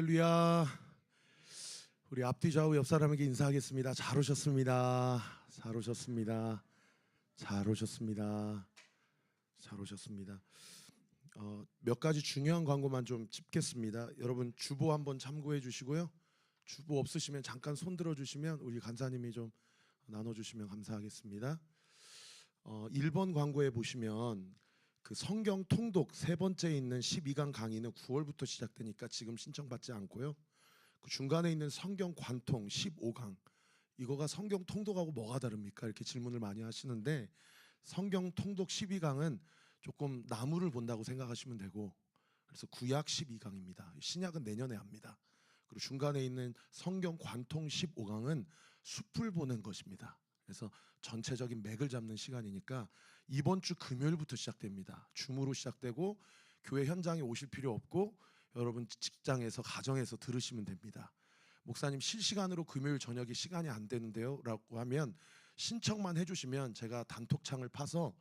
할렐루야. 우리 앞뒤 좌우 옆 사람에게 인사하겠습니다. 잘 오셨습니다. 잘 오셨습니다. 잘 오셨습니다. 잘 오셨습니다. 몇 가지 중요한 광고만 좀 짚겠습니다. 여러분 주보 한번 참고해 주시고요. 주보 없으시면 잠깐 손 들어 주시면 우리 간사님이 좀 나눠 주시면 감사하겠습니다. 1번 광고에 보시면 그 성경 통독 세 번째에 있는 12강 강의는 9월부터 시작되니까 지금 신청받지 않고요. 그 중간에 있는 성경 관통 15강, 이거가 성경 통독하고 뭐가 다릅니까? 이렇게 질문을 많이 하시는데, 성경 통독 12강은 조금 나무를 본다고 생각하시면 되고, 그래서 구약 12강입니다. 신약은 내년에 합니다. 그리고 중간에 있는 성경 관통 15강은 숲을 보는 것입니다. 그래서 전체적인 맥을 잡는 시간이니까 이번 주 금요일부터 시작됩니다. 줌으로 시작되고 교회 현장에 오실 필요 없고 여러분 직장에서 가정에서 들으시면 됩니다. 목사님 실시간으로 금요일 저녁에 시간이 안 되는데요 라고 하면 신청만 해주시면 제가 단톡창을 파서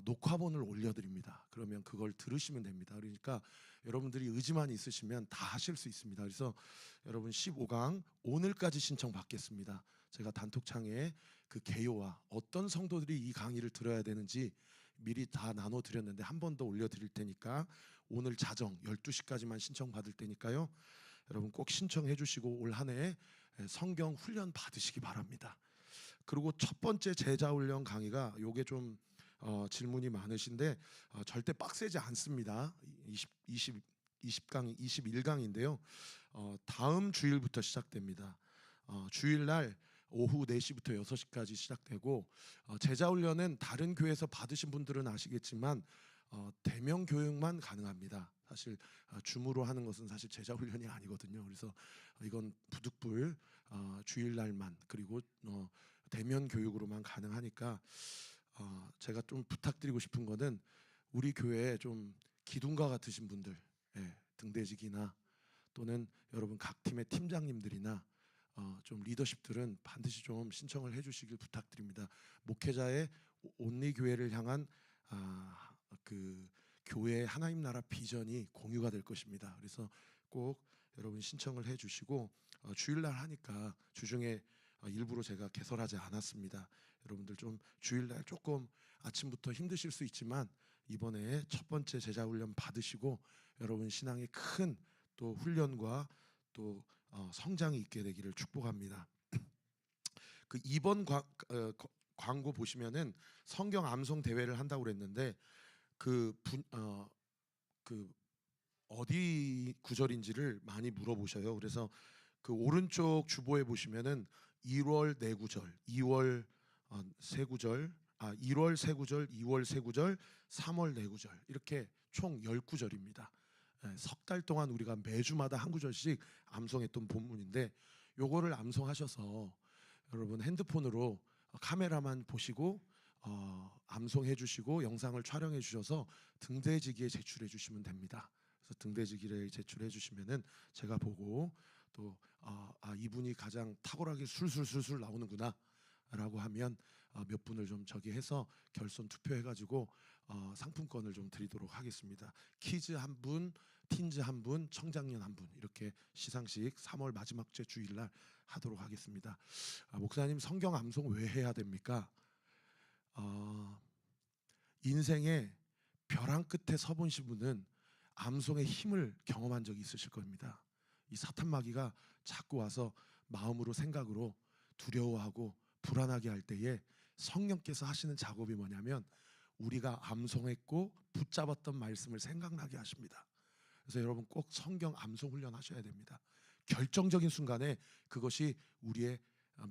녹화본을 올려드립니다. 그러면 그걸 들으시면 됩니다. 그러니까 여러분들이 의지만 있으시면 다 하실 수 있습니다. 그래서 여러분 15강 오늘까지 신청 받겠습니다. 제가 단톡창에 그 개요와 어떤 성도들이 이 강의를 들어야 되는지 미리 다 나눠드렸는데 한 번 더 올려드릴 테니까 오늘 자정 12시까지만 신청 받을 테니까요. 여러분 꼭 신청해 주시고 올 한 해 성경 훈련 받으시기 바랍니다. 그리고 첫 번째 제자훈련 강의가 요게 좀 질문이 많으신데 절대 빡세지 않습니다. 20강, 21강인데요. 다음 주일부터 시작됩니다. 주일날 오후 4시부터 6시까지 시작되고 제자훈련은 다른 교회에서 받으신 분들은 아시겠지만 대면 교육만 가능합니다. 사실 줌으로 하는 것은 사실 제자훈련이 아니거든요. 그래서 이건 부득불 주일날만 그리고 대면 교육으로만 가능하니까 제가 좀 부탁드리고 싶은 거는 우리 교회에 좀 기둥가 같으신 분들, 등대직이나 또는 여러분 각 팀의 팀장님들이나 좀 리더십들은 반드시 좀 신청을 해주시길 부탁드립니다. 목회자의 온리 교회를 향한 그 교회의 하나님 나라 비전이 공유가 될 것입니다. 그래서 꼭 여러분 신청을 해주시고 주일날 하니까 주중에 일부러 제가 개설하지 않았습니다. 여러분들 좀 주일날 조금 아침부터 힘드실 수 있지만 이번에 첫 번째 제자훈련 받으시고 여러분 신앙의 큰 또 훈련과 또 성장이 있게 되기를 축복합니다. 그 2번 광고 보시면은 성경 암송 대회를 한다고 그랬는데 그 어디 구절인지를 많이 물어보셔요. 그래서 그 오른쪽 주보에 보시면은 1월 네 구절, 2월 세 구절, 1월 세 구절, 2월 세 구절, 3월 네 구절 이렇게 총 10구절입니다. 석 달 동안 우리가 매주마다 한 구절씩 암송했던 본문인데 요거를 암송하셔서 여러분 핸드폰으로 카메라만 보시고 암송해 주시고 영상을 촬영해 주셔서 등대지기에 제출해 주시면 됩니다. 그래서 등대지기에 제출해 주시면은 제가 보고 또 이분이 가장 탁월하게 술술 나오는구나 라고 하면 몇 분을 좀 저기 해서 결선 투표해 가지고 상품권을 좀 드리도록 하겠습니다. 키즈 한 분, 틴즈 한 분, 청장년 한 분 이렇게 시상식 3월 마지막 주 주일날 하도록 하겠습니다. 목사님 성경 암송 왜 해야 됩니까? 인생의 벼랑 끝에 서보신 분은 암송의 힘을 경험한 적이 있으실 겁니다. 이 사탄 마귀가 자꾸 와서 마음으로 생각으로 두려워하고 불안하게 할 때에 성령께서 하시는 작업이 뭐냐면 우리가 암송했고 붙잡았던 말씀을 생각나게 하십니다. 그래서 여러분 꼭 성경 암송 훈련 하셔야 됩니다. 결정적인 순간에 그것이 우리의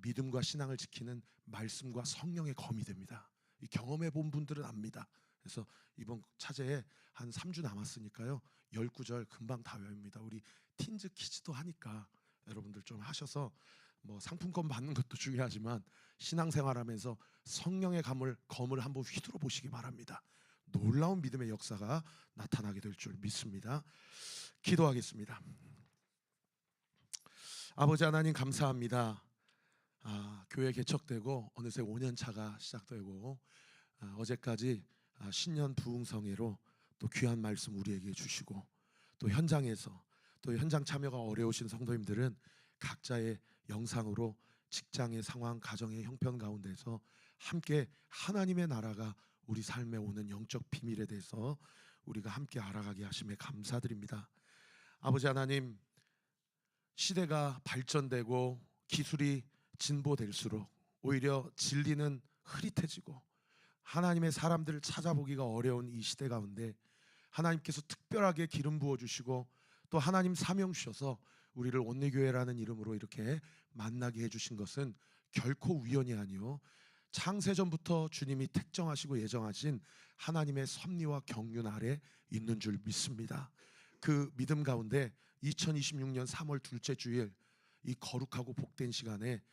믿음과 신앙을 지키는 말씀과 성령의 검이 됩니다. 이 경험해 본 분들은 압니다. 그래서 이번 차제에 한 3주 남았으니까요 10구절 금방 다 외웁니다. 우리 틴즈 키즈도 하니까 여러분들 좀 하셔서 뭐 상품권 받는 것도 중요하지만 신앙생활하면서 성령의 검을 한번 휘두르 보시기 바랍니다. 놀라운 믿음의 역사가 나타나게 될 줄 믿습니다. 기도하겠습니다. 아버지 하나님 감사합니다. 교회 개척되고 어느새 5년 차가 시작되고 어제까지 신년 부흥성회로 또 귀한 말씀 우리에게 주시고 또 현장에서 또 현장 참여가 어려우신 성도님들은 각자의 영상으로 직장의 상황, 가정의 형편 가운데서 함께 하나님의 나라가 우리 삶에 오는 영적 비밀에 대해서 우리가 함께 알아가게 하심에 감사드립니다. 아버지 하나님, 시대가 발전되고 기술이 진보될수록 오히려 진리는 흐릿해지고 하나님의 사람들을 찾아보기가 어려운 이 시대 가운데 하나님께서 특별하게 기름 부어주시고 또 하나님 사명 주셔서 우리를 온리교회라는 이름으로 이렇게 만나게 해주신 것은 결코 우연이 아니요 창세전부터 주님이 택정하시고 예정하신 하나님의 섭리와 경륜 아래 있는 줄 믿습니다. 그 믿음 가운데 2026년 3월 둘째 주일 이 거룩하고 복된 시간에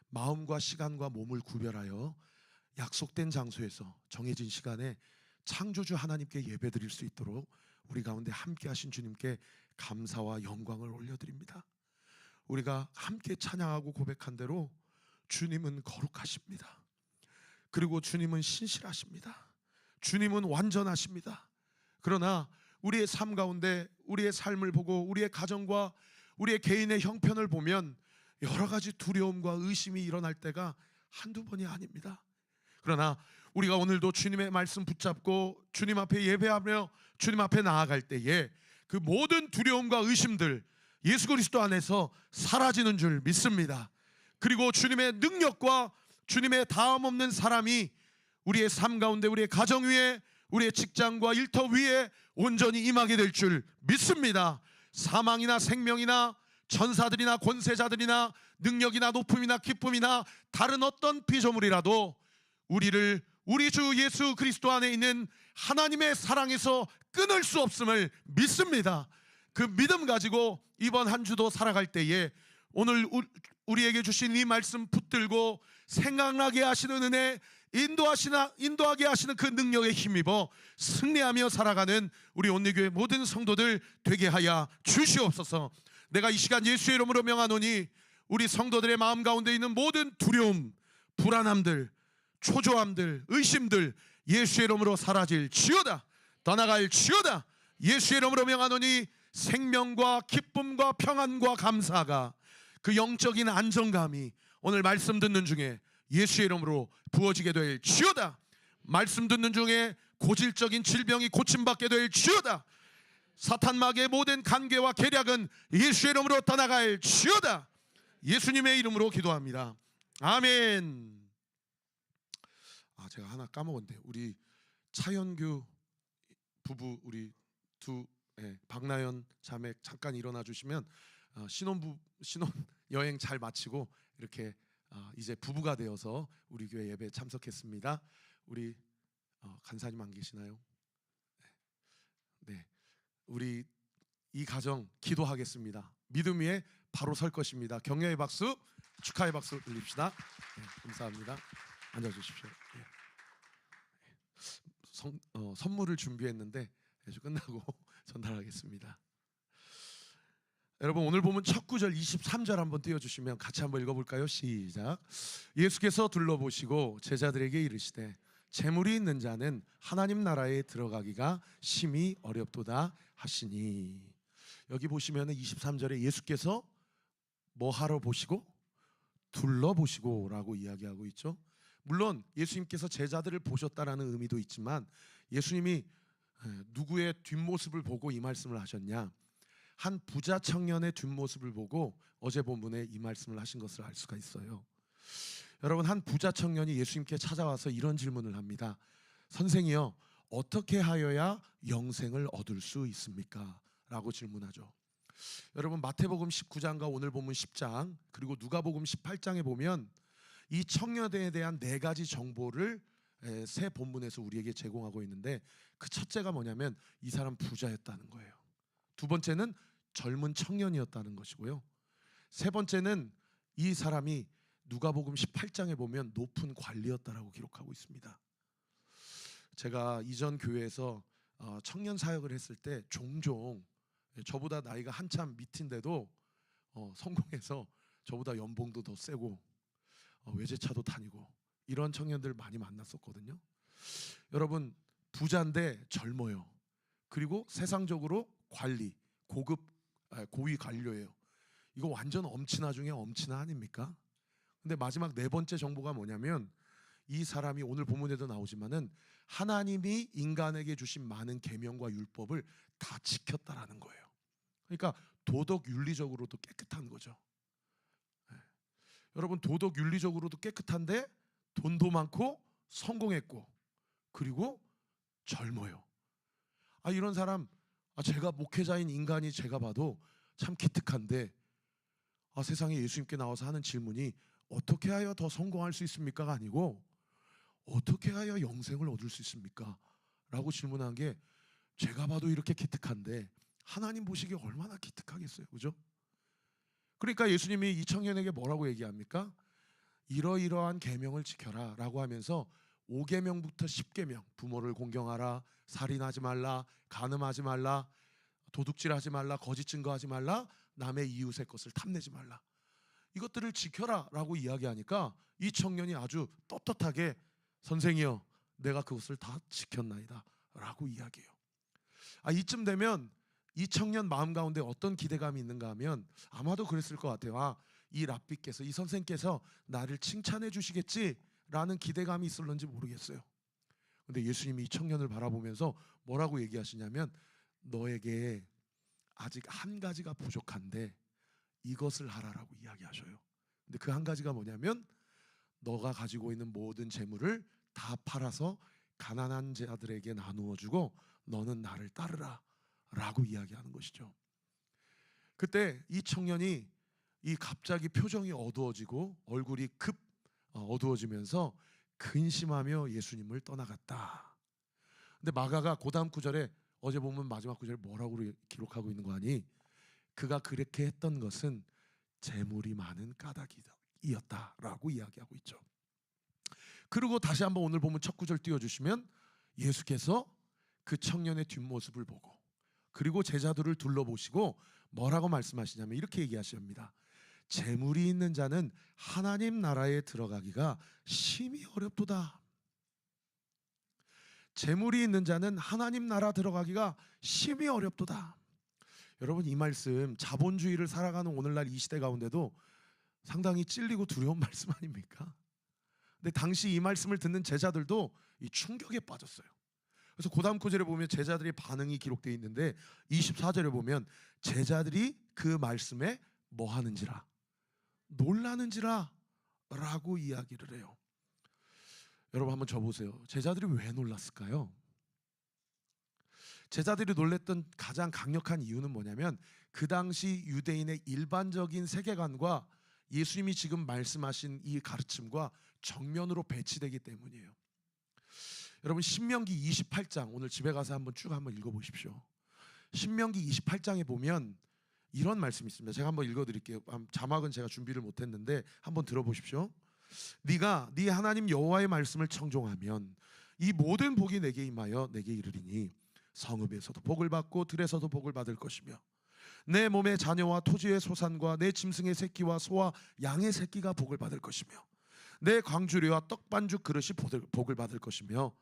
마음과 시간과 몸을 구별하여 약속된 장소에서 정해진 시간에 창조주 하나님께 예배드릴 수 있도록 우리 가운데 함께 하신 주님께 감사와 영광을 올려드립니다. 우리가 함께 찬양하고 고백한 대로 주님은 거룩하십니다. 그리고 주님은 신실하십니다. 주님은 완전하십니다. 그러나 우리의 삶 가운데 우리의 삶을 보고 우리의 가정과 우리의 개인의 형편을 보면 여러 가지 두려움과 의심이 일어날 때가 한두 번이 아닙니다. 그러나 우리가 오늘도 주님의 말씀 붙잡고 주님 앞에 예배하며 주님 앞에 나아갈 때에 그 모든 두려움과 의심들 예수 그리스도 안에서 사라지는 줄 믿습니다. 그리고 주님의 능력과 주님의 다음 없는 사람이 우리의 삶 가운데 우리의 가정 위에 우리의 직장과 일터 위에 온전히 임하게 될 줄 믿습니다. 사망이나 생명이나 전사들이나 권세자들이나 능력이나 높음이나 기쁨이나 다른 어떤 피조물이라도 우리를 우리 주 예수 그리스도 안에 있는 하나님의 사랑에서 끊을 수 없음을 믿습니다. 그 믿음 가지고 이번 한 주도 살아갈 때에 오늘 우리에게 주신 이 말씀 붙들고 생각나게 하시는 은혜, 인도하게 하시는 그 능력에 힘입어 승리하며 살아가는 우리 온리교회 모든 성도들 되게 하여 주시옵소서. 내가 이 시간 예수의 이름으로 명하노니 우리 성도들의 마음 가운데 있는 모든 두려움, 불안함들, 초조함들, 의심들 예수의 이름으로 사라질지어다. 떠나갈지어다. 예수의 이름으로 명하노니 생명과 기쁨과 평안과 감사가 그 영적인 안정감이 오늘 말씀 듣는 중에 예수의 이름으로 부어지게 될지어다. 말씀 듣는 중에 고질적인 질병이 고침받게 될지어다. 사탄마귀의 모든 간계와 계략은 예수의 이름으로 떠나갈지어다. 예수님의 이름으로 기도합니다. 아멘. 제가 하나 까먹었는데 우리 차현규 부부 우리 두 박나연 자매 잠깐 일어나 주시면 신혼 여행 잘 마치고 이렇게 이제 부부가 되어서 우리 교회 예배 참석했습니다. 우리 간사님 안 계시나요? 네, 우리 이 가정 기도하겠습니다. 믿음 위에 바로 설 것입니다. 격려의 박수, 축하의 박수 올립시다. 네, 감사합니다. 앉아주십시오. 네. 선물을 준비했는데 끝나고 전달하겠습니다. 여러분 오늘 보면 첫 구절 23절 한번 띄워주시면 같이 한번 읽어볼까요? 시작. 예수께서 둘러보시고 제자들에게 이르시되 재물이 있는 자는 하나님 나라에 들어가기가 심히 어렵도다 하시니. 여기 보시면 23절에 예수께서 뭐 하러 보시고? 둘러보시고 라고 이야기하고 있죠. 물론 예수님께서 제자들을 보셨다라는 의미도 있지만 예수님이 누구의 뒷모습을 보고 이 말씀을 하셨냐? 한 부자 청년의 뒷모습을 보고 어제 본문에 이 말씀을 하신 것을 알 수가 있어요. 여러분 한 부자 청년이 예수님께 찾아와서 이런 질문을 합니다. 선생이요, 어떻게 하여야 영생을 얻을 수 있습니까? 라고 질문하죠. 여러분 마태복음 19장과 오늘 본문 10장 그리고 누가복음 18장에 보면 이 청년에 대한 네 가지 정보를 세 본문에서 우리에게 제공하고 있는데 그 첫째가 뭐냐면 이 사람 부자였다는 거예요. 두 번째는 젊은 청년이었다는 것이고요. 세 번째는 이 사람이 누가복음 18장에 보면 높은 관리였다라고 기록하고 있습니다. 제가 이전 교회에서 청년 사역을 했을 때 종종 저보다 나이가 한참 밑인데도 성공해서 저보다 연봉도 더 세고 외제차도 다니고 이런 청년들 많이 만났었거든요. 여러분 부자인데 젊어요. 그리고 세상적으로 관리, 고급 고위 관료예요. 이거 완전 엄친아 중에 엄친아 아닙니까? 근데 마지막 네 번째 정보가 뭐냐면 이 사람이 오늘 본문에도 나오지만은 하나님이 인간에게 주신 많은 계명과 율법을 다 지켰다라는 거예요. 그러니까 도덕 윤리적으로도 깨끗한 거죠. 네. 여러분 도덕 윤리적으로도 깨끗한데 돈도 많고 성공했고 그리고 젊어요. 이런 사람 제가 목회자인 인간이 제가 봐도 참 기특한데 세상에 예수님께 나와서 하는 질문이 어떻게 하여 더 성공할 수 있습니까가 아니고 어떻게 하여 영생을 얻을 수 있습니까? 라고 질문한 게 제가 봐도 이렇게 기특한데 하나님 보시기에 얼마나 기특하겠어요. 그죠? 그러니까 예수님이 이 청년에게 뭐라고 얘기합니까? 이러이러한 계명을 지켜라 라고 하면서 5계명부터 10계명, 부모를 공경하라, 살인하지 말라, 간음하지 말라, 도둑질하지 말라, 거짓 증거하지 말라, 남의 이웃의 것을 탐내지 말라, 이것들을 지켜라 라고 이야기하니까 이 청년이 아주 떳떳하게 선생이여 내가 그것을 다 지켰나이다 라고 이야기해요. 이쯤 되면 이 청년 마음 가운데 어떤 기대감이 있는가 하면 아마도 그랬을 것 같아요. 이 랍비께서, 이 선생께서 나를 칭찬해 주시겠지라는 기대감이 있을런지 모르겠어요. 근데 예수님이 이 청년을 바라보면서 뭐라고 얘기하시냐면 너에게 아직 한 가지가 부족한데 이것을 하라라고 이야기하셔요. 근데 그 한 가지가 뭐냐면 너가 가지고 있는 모든 재물을 다 팔아서 가난한 자들에게 나누어 주고 너는 나를 따르라 라고 이야기하는 것이죠. 그때 이 청년이 갑자기 표정이 어두워지고 얼굴이 급 어두워지면서 근심하며 예수님을 떠나갔다. 근데 마가가 그 다음 구절에 어제 보면 마지막 구절에 뭐라고 기록하고 있는 거 아니? 그가 그렇게 했던 것은 재물이 많은 까닭이었다라고 이야기하고 있죠. 그리고 다시 한번 오늘 보면 첫 구절 띄워주시면 예수께서 그 청년의 뒷모습을 보고 그리고 제자들을 둘러보시고 뭐라고 말씀하시냐면 이렇게 얘기하십니다. 재물이 있는 자는 하나님 나라에 들어가기가 심히 어렵도다. 재물이 있는 자는 하나님 나라 들어가기가 심히 어렵도다. 여러분 이 말씀 자본주의를 살아가는 오늘날 이 시대 가운데도 상당히 찔리고 두려운 말씀 아닙니까? 근데 당시 이 말씀을 듣는 제자들도 이 충격에 빠졌어요. 그래서 그 다음 구절에 보면 제자들의 반응이 기록되어 있는데 24절에 보면 제자들이 그 말씀에 뭐 하는지라 놀라는지라 라고 이야기를 해요. 여러분 한번 져보세요. 제자들이 왜 놀랐을까요? 제자들이 놀랬던 가장 강력한 이유는 뭐냐면 그 당시 유대인의 일반적인 세계관과 예수님이 지금 말씀하신 이 가르침과 정면으로 배치되기 때문이에요. 여러분 신명기 28장 오늘 집에 가서 한번 쭉 한번 읽어보십시오. 신명기 28장에 보면 이런 말씀이 있습니다. 제가 한번 읽어드릴게요. 자막은 제가 준비를 못했는데 한번 들어보십시오. 네가 네 하나님 여호와의 말씀을 청종하면 이 모든 복이 내게 임하여 내게 이르리니 성읍에서도 복을 받고 들에서도 복을 받을 것이며 내 몸의 자녀와 토지의 소산과 내 짐승의 새끼와 소와 양의 새끼가 복을 받을 것이며 내 광주리와 떡반죽 그릇이 복을 받을 것이며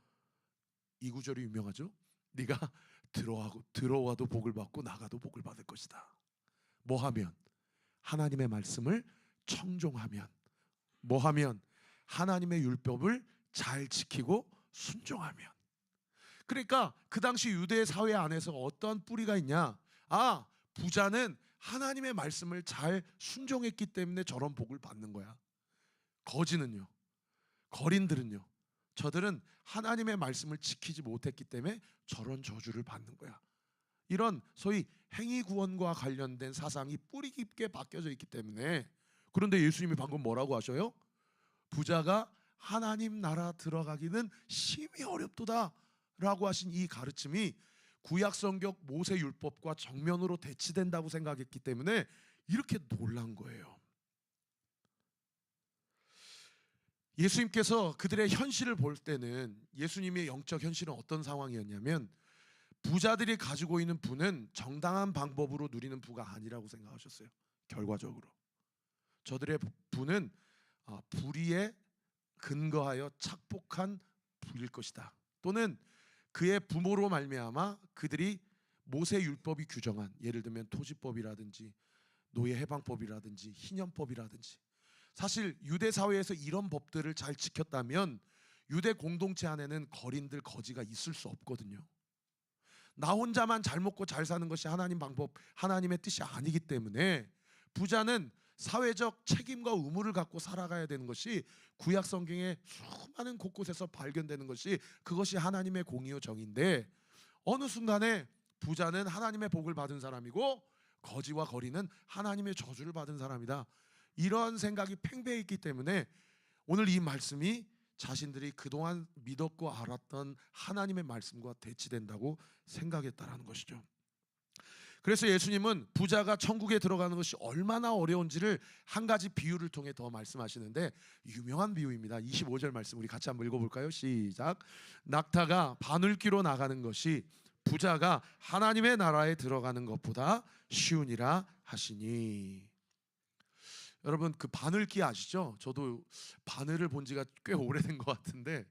이 구절이 유명하죠. 네가 들어와도 복을 받고 나가도 복을 받을 것이다. 뭐하면? 하나님의 말씀을 청종하면. 뭐하면? 하나님의 율법을 잘 지키고 순종하면. 그러니까 그 당시 유대 사회 안에서 어떠한 뿌리가 있냐? 부자는 하나님의 말씀을 잘 순종했기 때문에 저런 복을 받는 거야. 거지는요, 거린들은요, 저들은 하나님의 말씀을 지키지 못했기 때문에 저런 저주를 받는 거야. 이런 소위 행위구원과 관련된 사상이 뿌리 깊게 박혀져 있기 때문에. 그런데 예수님이 방금 뭐라고 하셔요? 부자가 하나님 나라 들어가기는 심히 어렵도다 라고 하신 이 가르침이 구약성경 모세율법과 정면으로 대치된다고 생각했기 때문에 이렇게 놀란 거예요. 예수님께서 그들의 현실을 볼 때는 예수님의 영적 현실은 어떤 상황이었냐면 부자들이 가지고 있는 부는 정당한 방법으로 누리는 부가 아니라고 생각하셨어요. 결과적으로 저들의 부는 불의에 근거하여 착복한 부일 것이다. 또는 그의 부모로 말미암아 그들이 모세 율법이 규정한, 예를 들면 토지법이라든지 노예 해방법이라든지 희년법이라든지, 사실 유대 사회에서 이런 법들을 잘 지켰다면 유대 공동체 안에는 거린들 거지가 있을 수 없거든요. 나 혼자만 잘 먹고 잘 사는 것이 하나님 방법, 하나님의 뜻이 아니기 때문에 부자는 사회적 책임과 의무를 갖고 살아가야 되는 것이 구약 성경의 수많은 곳곳에서 발견되는 것이, 그것이 하나님의 공의요 정인데, 어느 순간에 부자는 하나님의 복을 받은 사람이고 거지와 거리는 하나님의 저주를 받은 사람이다, 이런 생각이 팽배해 있기 때문에 오늘 이 말씀이 자신들이 그동안 믿었고 알았던 하나님의 말씀과 대치된다고 생각했다라는 것이죠. 그래서 예수님은 부자가 천국에 들어가는 것이 얼마나 어려운지를 한 가지 비유를 통해 더 말씀하시는데, 유명한 비유입니다. 25절 말씀 우리 같이 한번 읽어볼까요? 시작. 낙타가 바늘귀로 나가는 것이 부자가 하나님의 나라에 들어가는 것보다 쉬우니라 하시니. 여러분, 그 바늘귀 아시죠? 저도 바늘을 본 지가 꽤 오래된 것 같은데,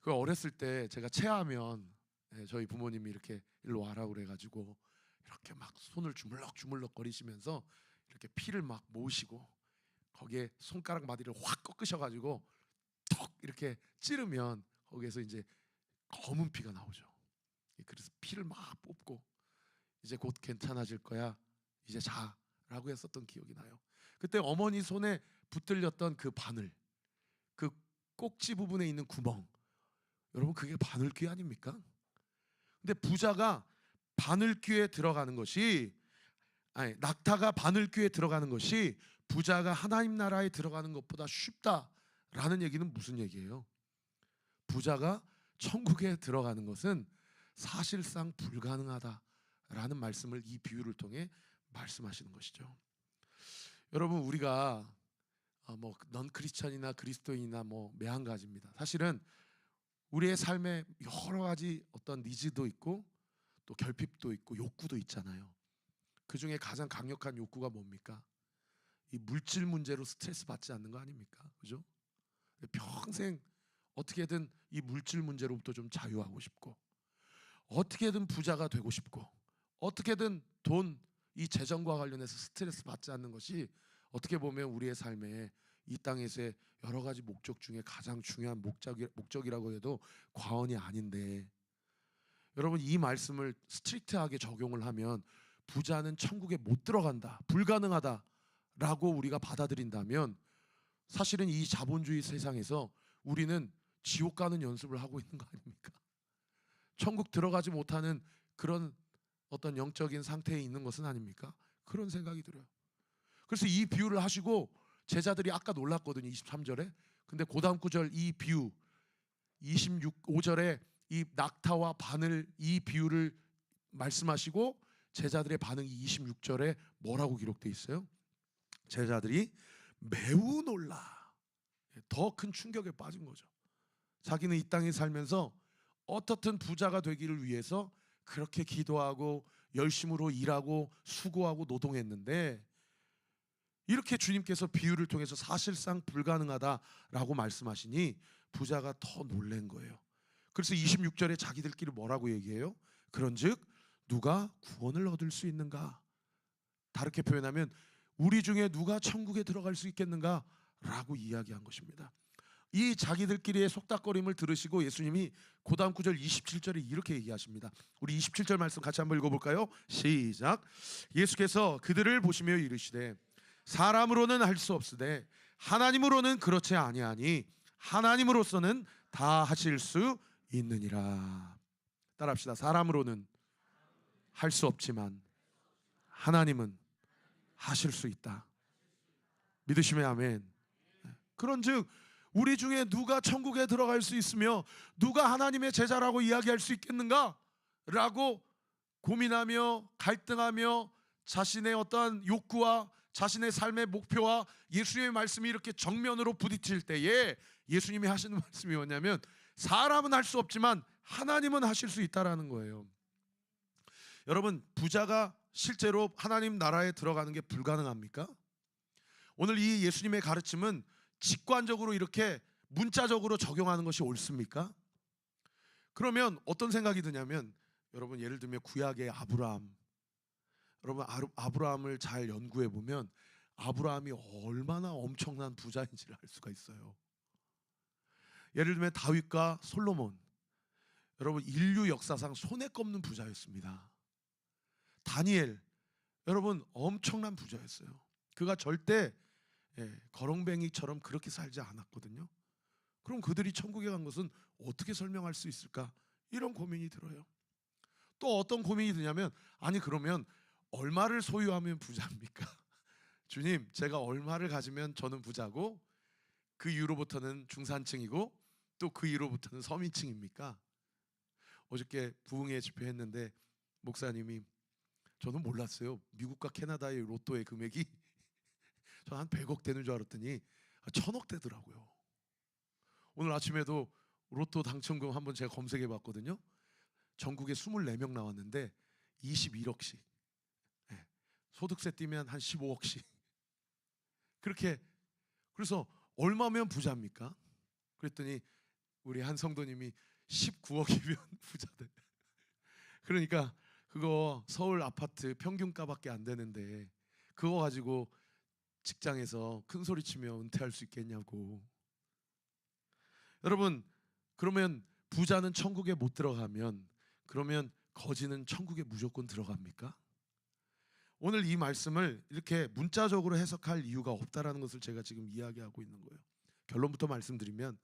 그 어렸을 때 제가 체하면 저희 부모님이 이렇게 일로 와라 그래가지고 이렇게 막 손을 주물럭주물럭 거리시면서 이렇게 피를 막 모으시고 거기에 손가락 마디를 확 꺾으셔가지고 턱 이렇게 찌르면 거기에서 이제 검은 피가 나오죠. 그래서 피를 막 뽑고 이제 곧 괜찮아질 거야, 이제 자라고 했었던 기억이 나요. 그때 어머니 손에 붙들렸던 그 바늘, 그 꼭지 부분에 있는 구멍, 여러분 그게 바늘귀 아닙니까? 근데 부자가 바늘귀에 들어가는 것이, 아니 낙타가 바늘귀에 들어가는 것이 부자가 하나님 나라에 들어가는 것보다 쉽다라는 얘기는 무슨 얘기예요? 부자가 천국에 들어가는 것은 사실상 불가능하다라는 말씀을 이 비유를 통해 말씀하시는 것이죠. 여러분, 우리가 넌 크리스천이나 그리스도인이나 매한가지입니다. 사실은 우리의 삶에 여러 가지 어떤 니즈도 있고 또 결핍도 있고 욕구도 있잖아요. 그 중에 가장 강력한 욕구가 뭡니까? 이 물질 문제로 스트레스 받지 않는 거 아닙니까? 그죠? 평생 어떻게든 이 물질 문제로부터 좀 자유하고 싶고, 어떻게든 부자가 되고 싶고, 어떻게든 이 재정과 관련해서 스트레스 받지 않는 것이 어떻게 보면 우리의 삶에 이 땅에서의 여러 가지 목적 중에 가장 중요한 목적이라고 해도 과언이 아닌데, 여러분 이 말씀을 스트릭트하게 적용을 하면 부자는 천국에 못 들어간다, 불가능하다라고 우리가 받아들인다면 사실은 이 자본주의 세상에서 우리는 지옥 가는 연습을 하고 있는 거 아닙니까? 천국 들어가지 못하는 그런 어떤 영적인 상태에 있는 것은 아닙니까? 그런 생각이 들어요. 그래서 이 비유를 하시고 제자들이 아까 놀랐거든요. 23절에. 근데 그 다음 구절 이 비유 25절에 이 낙타와 바늘 이 비유를 말씀하시고 제자들의 반응이 26절에 뭐라고 기록되어 있어요? 제자들이 매우 놀라, 더 큰 충격에 빠진 거죠. 자기는 이 땅에 살면서 어떻든 부자가 되기를 위해서 그렇게 기도하고 열심으로 일하고 수고하고 노동했는데, 이렇게 주님께서 비유를 통해서 사실상 불가능하다라고 말씀하시니 부자가 더 놀란 거예요. 그래서 26절에 자기들끼리 뭐라고 얘기해요? 그런즉 누가 구원을 얻을 수 있는가? 다르게 표현하면 우리 중에 누가 천국에 들어갈 수 있겠는가? 라고 이야기한 것입니다. 이 자기들끼리의 속닥거림을 들으시고 예수님이 그 다음 구절 27절에 이렇게 얘기하십니다. 우리 27절 말씀 같이 한번 읽어볼까요? 시작. 예수께서 그들을 보시며 이르시되 사람으로는 할 수 없으되 하나님으로는 그렇지 아니하니 하나님으로서는 다 하실 수 있느니라. 따라합시다. 사람으로는 할 수 없지만 하나님은 하실 수 있다. 믿으시면 아멘. 그런즉 우리 중에 누가 천국에 들어갈 수 있으며 누가 하나님의 제자라고 이야기할 수 있겠는가? 라고 고민하며 갈등하며 자신의 어떠한 욕구와 자신의 삶의 목표와 예수님의 말씀이 이렇게 정면으로 부딪힐 때에 예수님이 하시는 말씀이 뭐냐면 사람은 할 수 없지만 하나님은 하실 수 있다라는 거예요. 여러분, 부자가 실제로 하나님 나라에 들어가는 게 불가능합니까? 오늘 이 예수님의 가르침은 직관적으로 이렇게 문자적으로 적용하는 것이 옳습니까? 그러면 어떤 생각이 드냐면 여러분 예를 들면 구약의 아브라함, 여러분 아브라함을 잘 연구해 보면 아브라함이 얼마나 엄청난 부자인지를 알 수가 있어요. 예를 들면 다윗과 솔로몬, 여러분 인류 역사상 손에 꼽는 부자였습니다. 다니엘, 여러분 엄청난 부자였어요. 그가 절대 거렁뱅이처럼 그렇게 살지 않았거든요. 그럼 그들이 천국에 간 것은 어떻게 설명할 수 있을까? 이런 고민이 들어요. 또 어떤 고민이 드냐면, 아니 그러면 얼마를 소유하면 부자입니까? 주님, 제가 얼마를 가지면 저는 부자고 그 이후로부터는 중산층이고 또 그 이후로부터는 서민층입니까? 어저께 부흥회 집회했는데 목사님이, 저는 몰랐어요. 미국과 캐나다의 로또의 금액이 저 한 100억 되는 줄 알았더니 1000억 되더라고요. 오늘 아침에도 로또 당첨금 한번 제가 검색해 봤거든요. 전국에 24명 나왔는데 21억씩. 소득세 띄면 한 15억씩. 그렇게, 그래서 얼마면 부자입니까? 그랬더니 우리 한 성도님이 19억이면 부자들. 그러니까 그거 서울 아파트 평균가밖에 안 되는데 그거 가지고 직장에서 큰 소리 치며 은퇴할 수 있겠냐고. 여러분, 그러면 부자는 천국에 못 들어가면 그러면 거지는 천국에 무조건 들어갑니까? 오늘 이 말씀을 이렇게 문자적으로 해석할 이유가 없다라는 것을 제가 지금 이야기하고 있는 거예요. 결론부터 말씀드리면,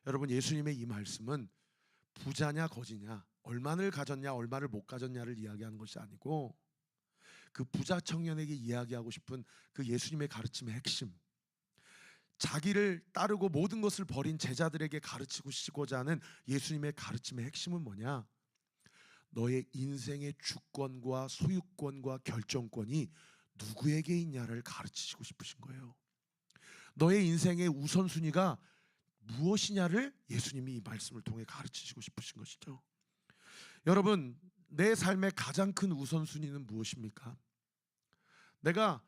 여러분 예수님의 이 말씀은 부자냐 거지냐, 얼마를 가졌냐 얼마를 못 가졌냐를 이야기하는 것이 아니고 그 부자 청년에게 이야기하고 싶은 그 예수님의 가르침의 핵심, 자기를 따르고 모든 것을 버린 제자들에게 가르치고자 하는 예수님의 가르침의 핵심은 뭐냐? 너의 인생의 주권과 소유권과 결정권이 누구에게 있냐를 가르치시고 싶으신 거예요. 너의 인생의 우선순위가 무엇이냐를 예수님이 이 말씀을 통해 가르치시고 싶으신 것이죠. 여러분, 내 삶의 가장 큰 우선순위는 무엇입니까? 내가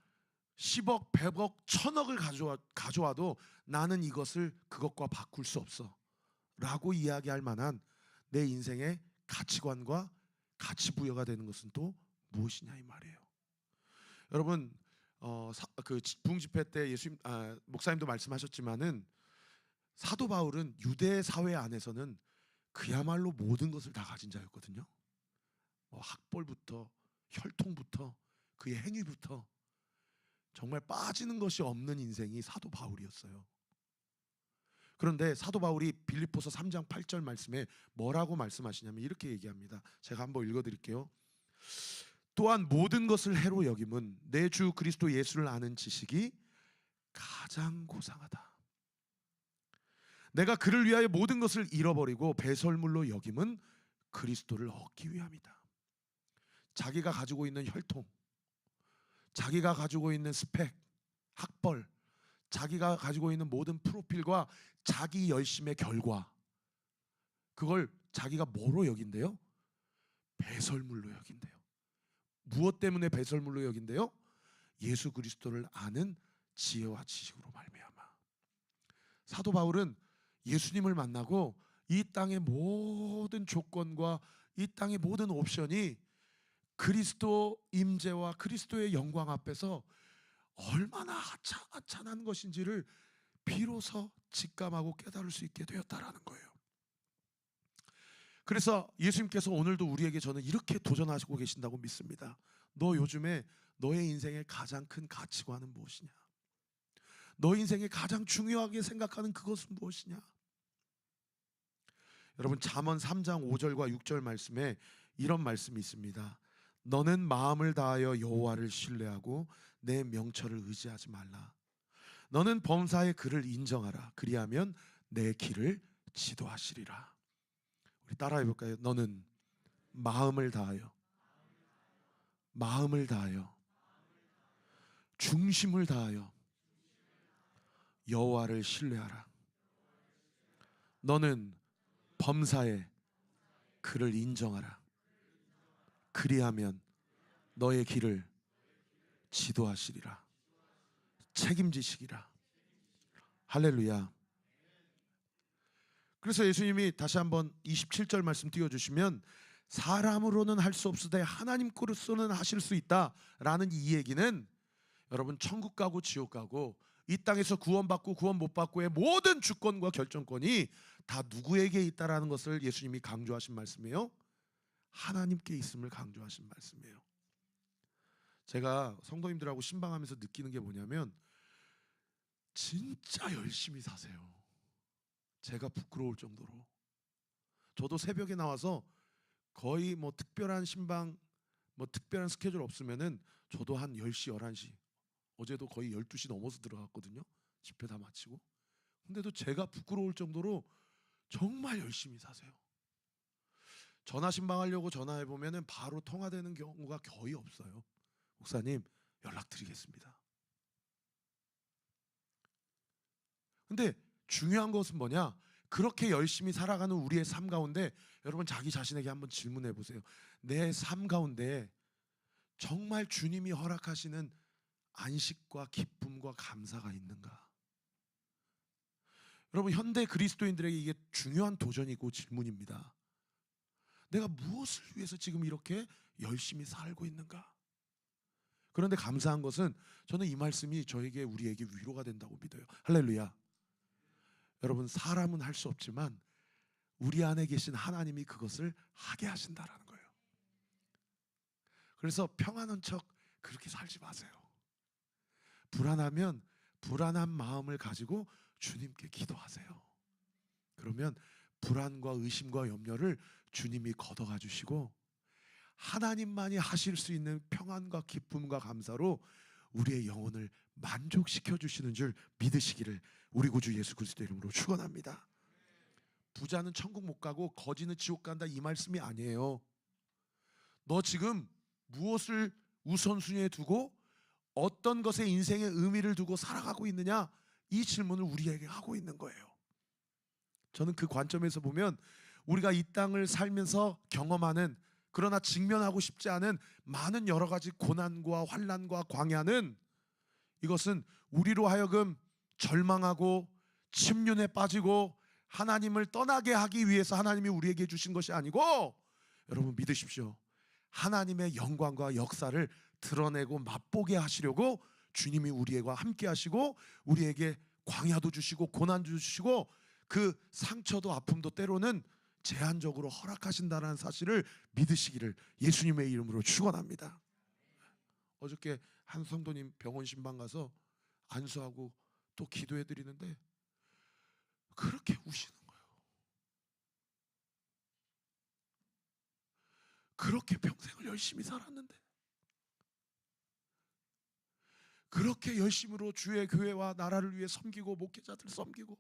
10억, 100억, 1000억을 가져와도 나는 이것을 그것과 바꿀 수 없어 라고 이야기할 만한 내 인생의 가치관과 가치 부여가 되는 것은 또 무엇이냐 이 말이에요. 여러분, 그 부흥 집회 때 목사님도 말씀하셨지만은 사도 바울은 유대 사회 안에서는 그야말로 모든 것을 다 가진 자였거든요. 학벌부터 혈통부터 그의 행위부터 정말 빠지는 것이 없는 인생이 사도 바울이었어요. 그런데 사도 바울이 빌립보서 3장 8절 말씀에 뭐라고 말씀하시냐면 이렇게 얘기합니다. 제가 한번 읽어드릴게요. 또한 모든 것을 해로 여김은 내 주 그리스도 예수를 아는 지식이 가장 고상하다. 내가 그를 위하여 모든 것을 잃어버리고 배설물로 여김은 그리스도를 얻기 위함이다. 자기가 가지고 있는 혈통, 자기가 가지고 있는 스펙, 학벌, 자기가 가지고 있는 모든 프로필과 자기 열심의 결과, 그걸 자기가 뭐로 여긴대요? 배설물로 여긴대요. 무엇 때문에 배설물로 여긴대요? 예수 그리스도를 아는 지혜와 지식으로 말미암아. 사도 바울은 예수님을 만나고 이 땅의 모든 조건과 이 땅의 모든 옵션이 그리스도 임재와 그리스도의 영광 앞에서 얼마나 하찮은 것인지를 비로소 직감하고 깨달을 수 있게 되었다라는 거예요. 그래서 예수님께서 오늘도 우리에게 저는 이렇게 도전하시고 계신다고 믿습니다. 너 요즘에 너의 인생의 가장 큰 가치관은 무엇이냐? 너 인생에 가장 중요하게 생각하는 그것은 무엇이냐? 여러분 잠언 3장 5절과 6절 말씀에 이런 말씀이 있습니다. 너는 마음을 다하여 여호와를 신뢰하고 내 명철을 의지하지 말라. 너는 범사의 그를 인정하라. 그리하면 내 길을 지도하시리라. 우리 따라해 볼까요? 너는 마음을 다하여 중심을 다하여 여호와를 신뢰하라. 너는 범사에 그를 인정하라. 그리하면 너의 길을 지도하시리라. 책임지시리라. 할렐루야. 그래서 예수님이 다시 한번 27절 말씀 띄워주시면 사람으로는 할 수 없으되 하나님께로서는 하실 수 있다라는 이 얘기는 여러분 천국 가고 지옥 가고 이 땅에서 구원받고 구원 못 받고의 모든 주권과 결정권이 다 누구에게 있다라는 것을 예수님이 강조하신 말씀이에요. 하나님께 있음을 강조하신 말씀이에요. 제가 성도님들하고 신방하면서 느끼는 게 뭐냐면 진짜 열심히 사세요. 제가 부끄러울 정도로. 저도 새벽에 나와서 거의 뭐 특별한 신방 뭐 특별한 스케줄 없으면은 저도 한 10시 11시, 어제도 거의 12시 넘어서 들어갔거든요. 집회 다 마치고. 근데도 제가 부끄러울 정도로 정말 열심히 사세요. 전화 신방하려고 전화해 보면은 바로 통화되는 경우가 거의 없어요. 목사님 연락드리겠습니다. 근데 중요한 것은 뭐냐? 그렇게 열심히 살아가는 우리의 삶 가운데 여러분 자기 자신에게 한번 질문해 보세요. 내 삶 가운데 정말 주님이 허락하시는 안식과 기쁨과 감사가 있는가? 여러분 현대 그리스도인들에게 이게 중요한 도전이고 질문입니다. 내가 무엇을 위해서 지금 이렇게 열심히 살고 있는가? 그런데 감사한 것은 저는 이 말씀이 저에게 우리에게 위로가 된다고 믿어요. 할렐루야. 여러분 사람은 할 수 없지만 우리 안에 계신 하나님이 그것을 하게 하신다라는 거예요. 그래서 평안한 척 그렇게 살지 마세요. 불안하면 불안한 마음을 가지고 주님께 기도하세요. 그러면 불안과 의심과 염려를 주님이 걷어가 주시고 하나님만이 하실 수 있는 평안과 기쁨과 감사로 우리의 영혼을 만족시켜 주시는 줄 믿으시기를 우리 구주 예수 그리스도 이름으로 축원합니다. 부자는 천국 못 가고 거지는 지옥 간다 이 말씀이 아니에요. 너 지금 무엇을 우선순위에 두고 어떤 것에 인생의 의미를 두고 살아가고 있느냐, 이 질문을 우리에게 하고 있는 거예요. 저는 그 관점에서 보면 우리가 이 땅을 살면서 경험하는, 그러나 직면하고 싶지 않은 많은 여러 가지 고난과 환난과 광야는, 이것은 우리로 하여금 절망하고 침륜에 빠지고 하나님을 떠나게 하기 위해서 하나님이 우리에게 주신 것이 아니고, 여러분 믿으십시오. 하나님의 영광과 역사를 드러내고 맛보게 하시려고 주님이 우리와 함께 하시고 우리에게 광야도 주시고 고난도 주시고 그 상처도 아픔도 때로는 제한적으로 허락하신다는 사실을 믿으시기를 예수님의 이름으로 축원합니다. 어저께 한 성도님 병원 신방 가서 안수하고 또 기도해 드리는데 그렇게 우시는 거예요. 그렇게 평생을 열심히 살았는데, 그렇게 열심으로 주의 교회와 나라를 위해 섬기고 목회자들 섬기고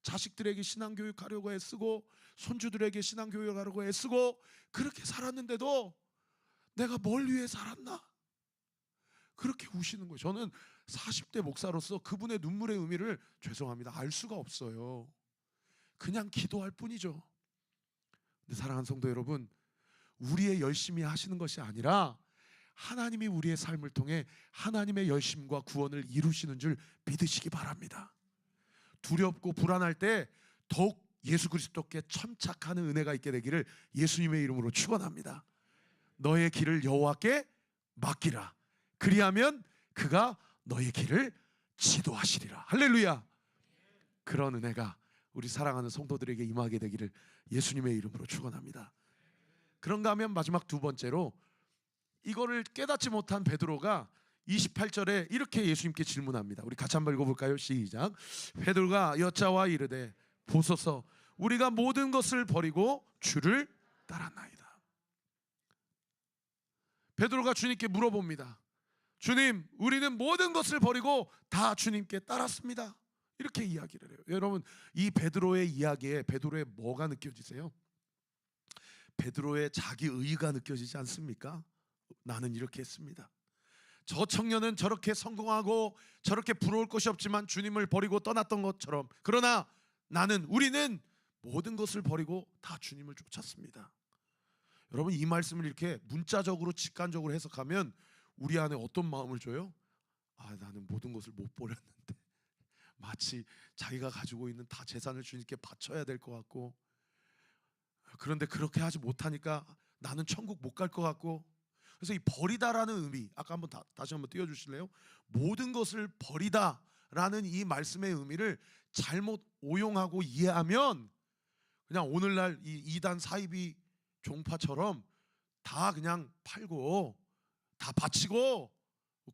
자식들에게 신앙교육 하려고 애쓰고 손주들에게 신앙교육 하려고 애쓰고 그렇게 살았는데도 내가 뭘 위해 살았나? 그렇게 우시는 거예요. 저는 40대 목사로서 그분의 눈물의 의미를, 죄송합니다, 알 수가 없어요. 그냥 기도할 뿐이죠. 근데 사랑하는 성도 여러분, 우리의 열심히 하시는 것이 아니라 하나님이 우리의 삶을 통해 하나님의 열심과 구원을 이루시는 줄 믿으시기 바랍니다. 두렵고 불안할 때 더욱 예수 그리스도께 첨착하는 은혜가 있게 되기를 예수님의 이름으로 축원합니다. 너의 길을 여호와께 맡기라. 그리하면 그가 너의 길을 지도하시리라. 할렐루야. 그런 은혜가 우리 사랑하는 성도들에게 임하게 되기를 예수님의 이름으로 축원합니다. 그런가 하면 마지막 두 번째로, 이거를 깨닫지 못한 베드로가 28절에 이렇게 예수님께 질문합니다. 우리 같이 한번 읽어볼까요? 시작. 베드로가 여짜와 이르되 보소서, 우리가 모든 것을 버리고 주를 따랐나이다. 베드로가 주님께 물어봅니다. 주님, 우리는 모든 것을 버리고 다 주님께 따랐습니다. 이렇게 이야기를 해요. 여러분, 이 베드로의 이야기에 베드로의 뭐가 느껴지세요? 베드로의 자기 의의가 느껴지지 않습니까? 나는 이렇게 했습니다. 저 청년은 저렇게 성공하고 저렇게 부러울 것이 없지만 주님을 버리고 떠났던 것처럼, 그러나 우리는 모든 것을 버리고 다 주님을 쫓았습니다. 여러분, 이 말씀을 이렇게 문자적으로 직관적으로 해석하면 우리 안에 어떤 마음을 줘요? 아, 나는 모든 것을 못 버렸는데, 마치 자기가 가지고 있는 다 재산을 주님께 바쳐야 될 것 같고, 그런데 그렇게 하지 못하니까 나는 천국 못 갈 것 같고. 그래서 이 버리다라는 의미, 아까 한번 다시 한번 띄워주실래요? 모든 것을 버리다라는 이 말씀의 의미를 잘못 오용하고 이해하면 그냥 오늘날 이 이단 사이비 종파처럼 다 그냥 팔고 다 바치고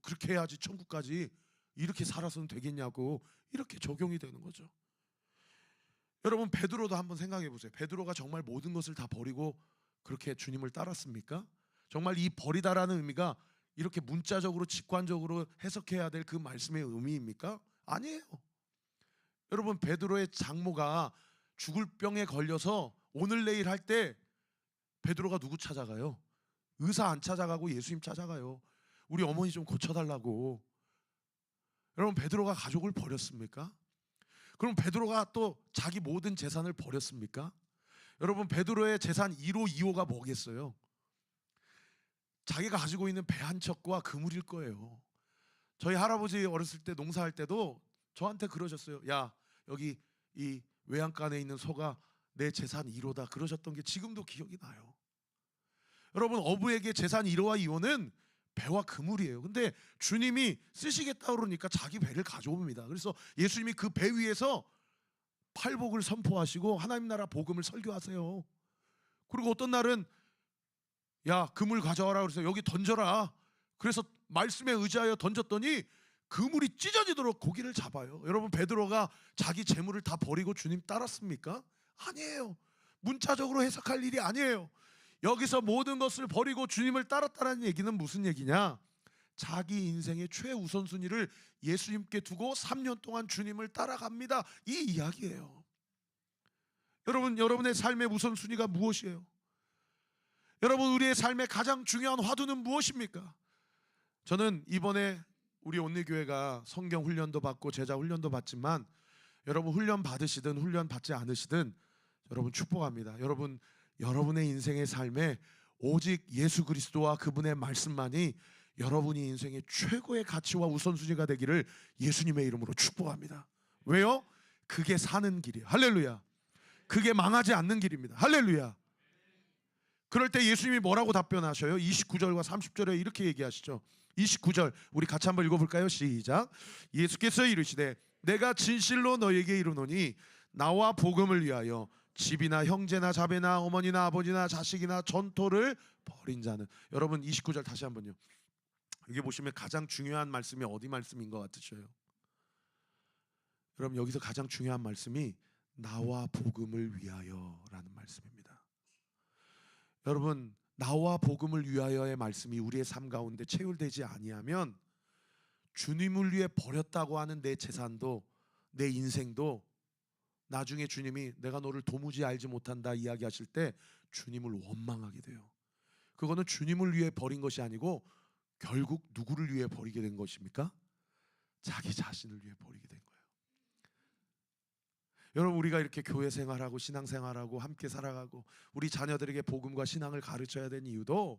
그렇게 해야지 천국까지 이렇게 살아서는 되겠냐고 이렇게 적용이 되는 거죠. 여러분, 베드로도 한번 생각해 보세요. 베드로가 정말 모든 것을 다 버리고 그렇게 주님을 따랐습니까? 정말 이 버리다라는 의미가 이렇게 문자적으로 직관적으로 해석해야 될 그 말씀의 의미입니까? 아니에요. 여러분, 베드로의 장모가 죽을 병에 걸려서 오늘 내일 할 때 베드로가 누구 찾아가요? 의사 안 찾아가고 예수님 찾아가요. 우리 어머니 좀 고쳐달라고. 여러분, 베드로가 가족을 버렸습니까? 그럼 베드로가 또 자기 모든 재산을 버렸습니까? 여러분, 베드로의 재산 1호 2호가 뭐겠어요? 자기가 가지고 있는 배 한 척과 그물일 거예요. 저희 할아버지 어렸을 때 농사할 때도 저한테 그러셨어요. 야, 여기 이 외양간에 있는 소가 내 재산 1호다 그러셨던 게 지금도 기억이 나요. 여러분, 어부에게 재산 1호와 2호는 배와 그물이에요. 근데 주님이 쓰시겠다 그러니까 자기 배를 가져옵니다. 그래서 예수님이 그 배 위에서 팔복을 선포하시고 하나님 나라 복음을 설교하세요. 그리고 어떤 날은 야, 그물 가져와라 그래서 여기 던져라. 그래서 말씀에 의지하여 던졌더니 그물이 찢어지도록 고기를 잡아요. 여러분, 베드로가 자기 재물을 다 버리고 주님 따랐습니까? 아니에요. 문자적으로 해석할 일이 아니에요. 여기서 모든 것을 버리고 주님을 따랐다는 얘기는 무슨 얘기냐? 자기 인생의 최우선순위를 예수님께 두고 3년 동안 주님을 따라갑니다. 이 이야기예요. 여러분, 여러분의 삶의 우선순위가 무엇이에요? 여러분, 우리의 삶의 가장 중요한 화두는 무엇입니까? 저는 이번에 우리 온리교회가 성경 훈련도 받고 제자 훈련도 받지만 여러분, 훈련 받으시든 훈련 받지 않으시든 여러분 축복합니다. 여러분의 인생의 삶에 오직 예수 그리스도와 그분의 말씀만이 여러분이 인생의 최고의 가치와 우선순위가 되기를 예수님의 이름으로 축복합니다. 왜요? 그게 사는 길이에요. 할렐루야. 그게 망하지 않는 길입니다. 할렐루야. 그럴 때 예수님이 뭐라고 답변하셔요? 29절과 30절에 이렇게 얘기하시죠. 29절 우리 같이 한번 읽어볼까요? 시작. 예수께서 이르시되 내가 진실로 너에게 이르노니 나와 복음을 위하여 집이나 형제나 자매나 어머니나 아버지나 자식이나 전토를 벌인 자는. 여러분, 29절 다시 한번요. 여기 보시면 가장 중요한 말씀이 어디 말씀인 것 같으셔요? 여러분, 여기서 가장 중요한 말씀이 나와 복음을 위하여라는 말씀입니다. 여러분, 나와 복음을 위하여의 말씀이 우리의 삶 가운데 체휼되지 아니하면 주님을 위해 버렸다고 하는 내 재산도 내 인생도 나중에 주님이 내가 너를 도무지 알지 못한다 이야기하실 때 주님을 원망하게 돼요. 그거는 주님을 위해 버린 것이 아니고 결국 누구를 위해 버리게 된 것입니까? 자기 자신을 위해 버리게 된 거예요. 여러분, 우리가 이렇게 교회 생활하고 신앙생활하고 함께 살아가고 우리 자녀들에게 복음과 신앙을 가르쳐야 되는 이유도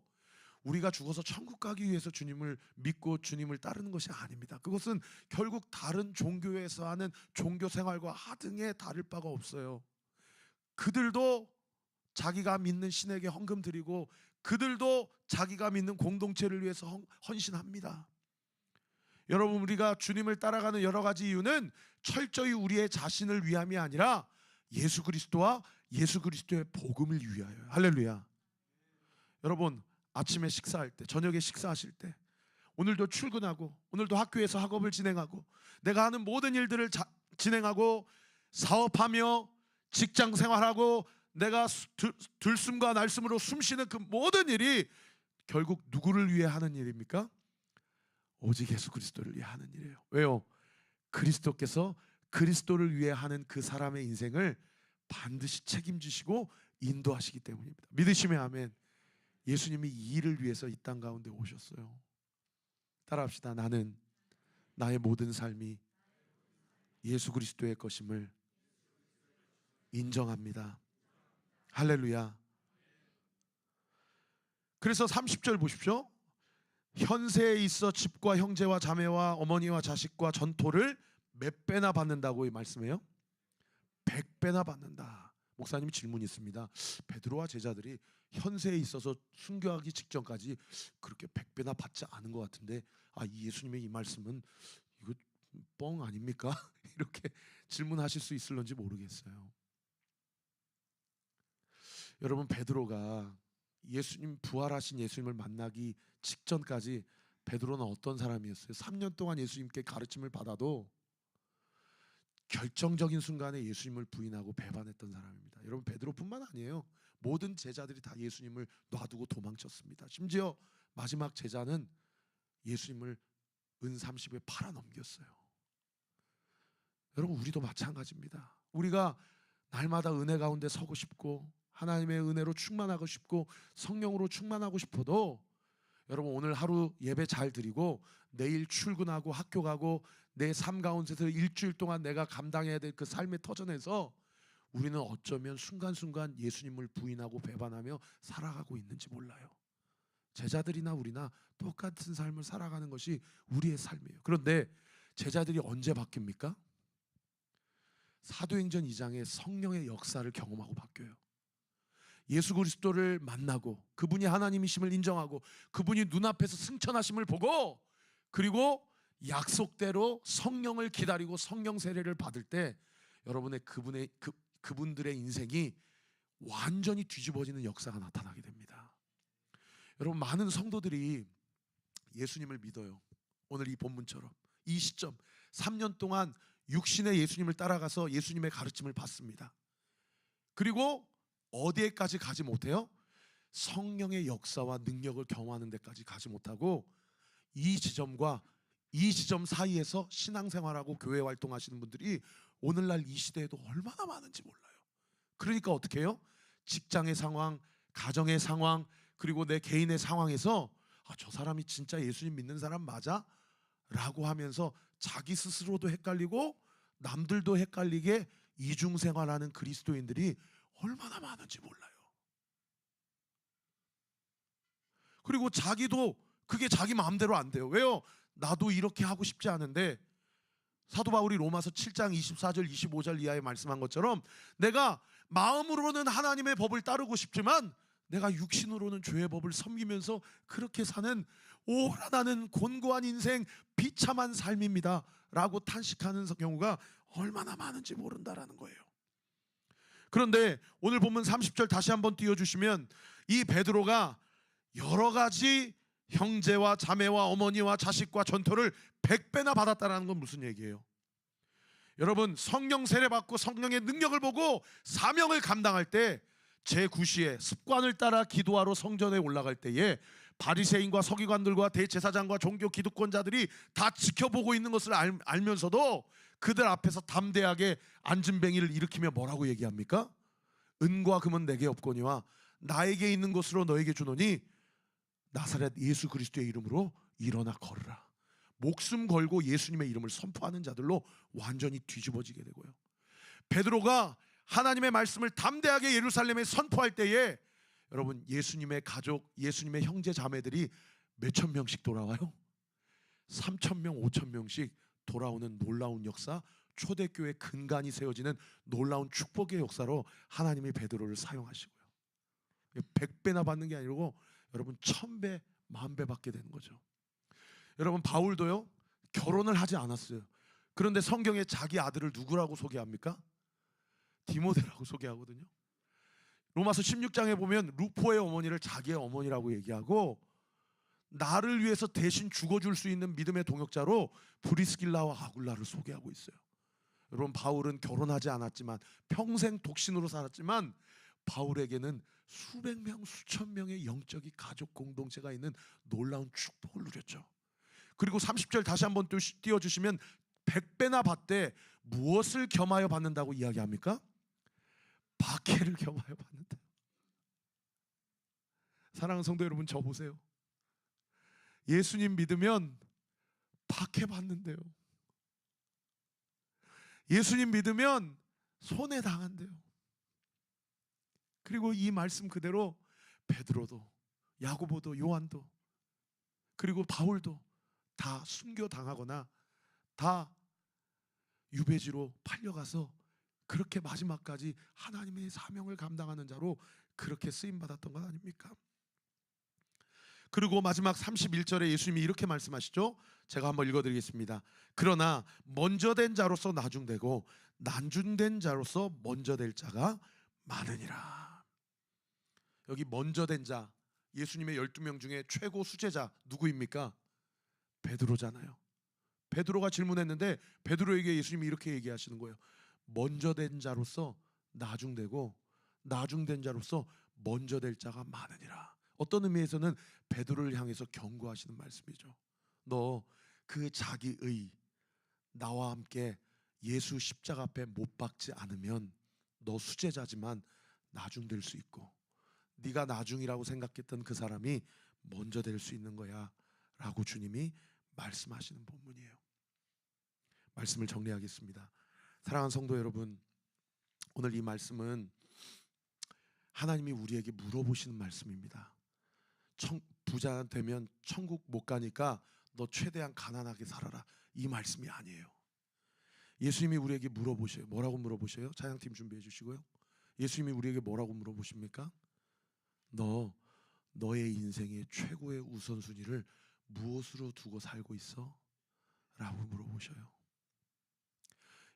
우리가 죽어서 천국 가기 위해서 주님을 믿고 주님을 따르는 것이 아닙니다. 그것은 결국 다른 종교에서 하는 종교 생활과 하등에 다를 바가 없어요. 그들도 자기가 믿는 신에게 헌금 드리고 그들도 자기가 믿는 공동체를 위해서 헌신합니다. 여러분, 우리가 주님을 따라가는 여러 가지 이유는 철저히 우리의 자신을 위함이 아니라 예수 그리스도와 예수 그리스도의 복음을 위하여. 할렐루야. 여러분, 아침에 식사할 때, 저녁에 식사하실 때, 오늘도 출근하고 오늘도 학교에서 학업을 진행하고 내가 하는 모든 일들을 진행하고 사업하며 직장 생활하고 내가 들숨과 날숨으로 숨쉬는 그 모든 일이 결국 누구를 위해 하는 일입니까? 오직 예수 그리스도를 위해 하는 일이에요. 왜요? 그리스도께서 그리스도를 위해 하는 그 사람의 인생을 반드시 책임지시고 인도하시기 때문입니다. 믿으시면 아멘. 예수님이 이 일을 위해서 이 땅 가운데 오셨어요. 따라합시다. 나는 나의 모든 삶이 예수 그리스도의 것임을 인정합니다. 할렐루야. 그래서 30절 보십시오. 현세에 있어 집과 형제와 자매와 어머니와 자식과 전토를 몇 배나 받는다고 이 말씀해요? 100배나 받는다. 목사님 질문이 있습니다. 베드로와 제자들이 현세에 있어서 순교하기 직전까지 그렇게 100배나 받지 않은 것 같은데 이 예수님의 이 말씀은 이거 뻥 아닙니까? 이렇게 질문하실 수 있을런지 모르겠어요. 여러분, 베드로가 예수님, 부활하신 예수님을 만나기 직전까지 베드로는 어떤 사람이었어요? 3년 동안 예수님께 가르침을 받아도 결정적인 순간에 예수님을 부인하고 배반했던 사람입니다. 여러분, 베드로뿐만 아니에요. 모든 제자들이 다 예수님을 놔두고 도망쳤습니다. 심지어 마지막 제자는 예수님을 은 30에 팔아넘겼어요. 여러분, 우리도 마찬가지입니다. 우리가 날마다 은혜 가운데 서고 싶고 하나님의 은혜로 충만하고 싶고 성령으로 충만하고 싶어도 여러분, 오늘 하루 예배 잘 드리고 내일 출근하고 학교 가고 내 삶 가운데서 일주일 동안 내가 감당해야 될 그 삶의 터전에서 우리는 어쩌면 순간순간 예수님을 부인하고 배반하며 살아가고 있는지 몰라요. 제자들이나 우리나 똑같은 삶을 살아가는 것이 우리의 삶이에요. 그런데 제자들이 언제 바뀝니까? 사도행전 2장에 성령의 역사를 경험하고 바뀌어요. 예수 그리스도를 만나고 그분이 하나님이심을 인정하고 그분이 눈앞에서 승천하심을 보고 그리고 약속대로 성령을 기다리고 성령 세례를 받을 때 여러분의 그분들의 인생이 완전히 뒤집어지는 역사가 나타나게 됩니다. 여러분, 많은 성도들이 예수님을 믿어요. 오늘 이 본문처럼 이 시점 3년 동안 육신의 예수님을 따라가서 예수님의 가르침을 받습니다. 그리고 어디에까지 가지 못해요? 성령의 역사와 능력을 경험하는 데까지 가지 못하고 이 지점과 이 지점 사이에서 신앙생활하고 교회 활동하시는 분들이 오늘날 이 시대에도 얼마나 많은지 몰라요. 그러니까 어떻게 해요? 직장의 상황, 가정의 상황, 그리고 내 개인의 상황에서 저 사람이 진짜 예수님 믿는 사람 맞아? 라고 하면서 자기 스스로도 헷갈리고 남들도 헷갈리게 이중생활하는 그리스도인들이 얼마나 많은지 몰라요. 그리고 자기도 그게 자기 마음대로 안 돼요. 왜요? 나도 이렇게 하고 싶지 않은데 사도 바울이 로마서 7장 24절 25절 이하에 말씀한 것처럼 내가 마음으로는 하나님의 법을 따르고 싶지만 내가 육신으로는 죄의 법을 섬기면서 그렇게 사는 오라 나는 곤고한 인생 비참한 삶입니다 라고 탄식하는 경우가 얼마나 많은지 모른다라는 거예요. 그런데 오늘 본문 30절 다시 한번 띄워주시면 이 베드로가 여러 가지 형제와 자매와 어머니와 자식과 전토를 100배나 받았다는 건 무슨 얘기예요? 여러분, 성령 세례 받고 성령의 능력을 보고 사명을 감당할 때 제9시에 습관을 따라 기도하러 성전에 올라갈 때에 바리새인과 서기관들과 대제사장과 종교 기득권자들이 다 지켜보고 있는 것을 알면서도 그들 앞에서 담대하게 앉은뱅이를 일으키며 뭐라고 얘기합니까? 은과 금은 내게 없거니와 나에게 있는 것으로 너에게 주노니 나사렛 예수 그리스도의 이름으로 일어나 걸으라. 목숨 걸고 예수님의 이름을 선포하는 자들로 완전히 뒤집어지게 되고요. 베드로가 하나님의 말씀을 담대하게 예루살렘에 선포할 때에 여러분, 예수님의 가족, 예수님의 형제 자매들이 몇천 명씩 돌아와요. 3,000명, 5,000명씩 돌아오는 놀라운 역사, 초대교회 근간이 세워지는 놀라운 축복의 역사로 하나님이 베드로를 사용하시고요. 100배나 받는 게 아니고 여러분 1000배, 10,000배 받게 되는 거죠. 여러분, 바울도요 결혼을 하지 않았어요. 그런데 성경에 자기 아들을 누구라고 소개합니까? 디모데라고 소개하거든요. 로마서 16장에 보면 루포의 어머니를 자기의 어머니라고 얘기하고 나를 위해서 대신 죽어줄 수 있는 믿음의 동역자로 브리스길라와 아굴라를 소개하고 있어요. 여러분, 바울은 결혼하지 않았지만 평생 독신으로 살았지만 바울에게는 수백 명, 수천 명의 영적인 가족 공동체가 있는 놀라운 축복을 누렸죠. 그리고 30절 다시 한번 띄워주시면 100배나 받되 무엇을 겸하여 받는다고 이야기합니까? 박해를 겸하여 받는다. 사랑하는 성도 여러분, 저 보세요. 예수님 믿으면 박해 받는데요. 예수님 믿으면 손해 당한대요. 그리고 이 말씀 그대로 베드로도, 야고보도, 요한도, 그리고 바울도 다 순교 당하거나 다 유배지로 팔려가서 그렇게 마지막까지 하나님의 사명을 감당하는 자로 그렇게 쓰임받았던 건 아닙니까? 그리고 마지막 31절에 예수님이 이렇게 말씀하시죠. 제가 한번 읽어드리겠습니다. 그러나 먼저 된 자로서 나중되고 나중된 자로서 먼저 될 자가 많으니라. 여기 먼저 된 자, 예수님의 12명 중에 최고 수제자 누구입니까? 베드로잖아요. 베드로가 질문했는데 베드로에게 예수님이 이렇게 얘기하시는 거예요. 먼저 된 자로서 나중되고 나중된 자로서 먼저 될 자가 많으니라. 어떤 의미에서는 베드로를 향해서 경고하시는 말씀이죠. 너 그 자기의 나와 함께 예수 십자가 앞에 못 박지 않으면 너 수제자지만 나중될 수 있고, 네가 나중이라고 생각했던 그 사람이 먼저 될 수 있는 거야 라고 주님이 말씀하시는 본문이에요. 말씀을 정리하겠습니다. 사랑하는 성도 여러분, 오늘 이 말씀은 하나님이 우리에게 물어보시는 말씀입니다. 부자 되면 천국 못 가니까 너 최대한 가난하게 살아라, 이 말씀이 아니에요. 예수님이 우리에게 물어보셔요. 뭐라고 물어보셔요? 찬양팀 준비해 주시고요. 예수님이 우리에게 뭐라고 물어보십니까? 너의 인생의 최고의 우선순위를 무엇으로 두고 살고 있어? 라고 물어보셔요.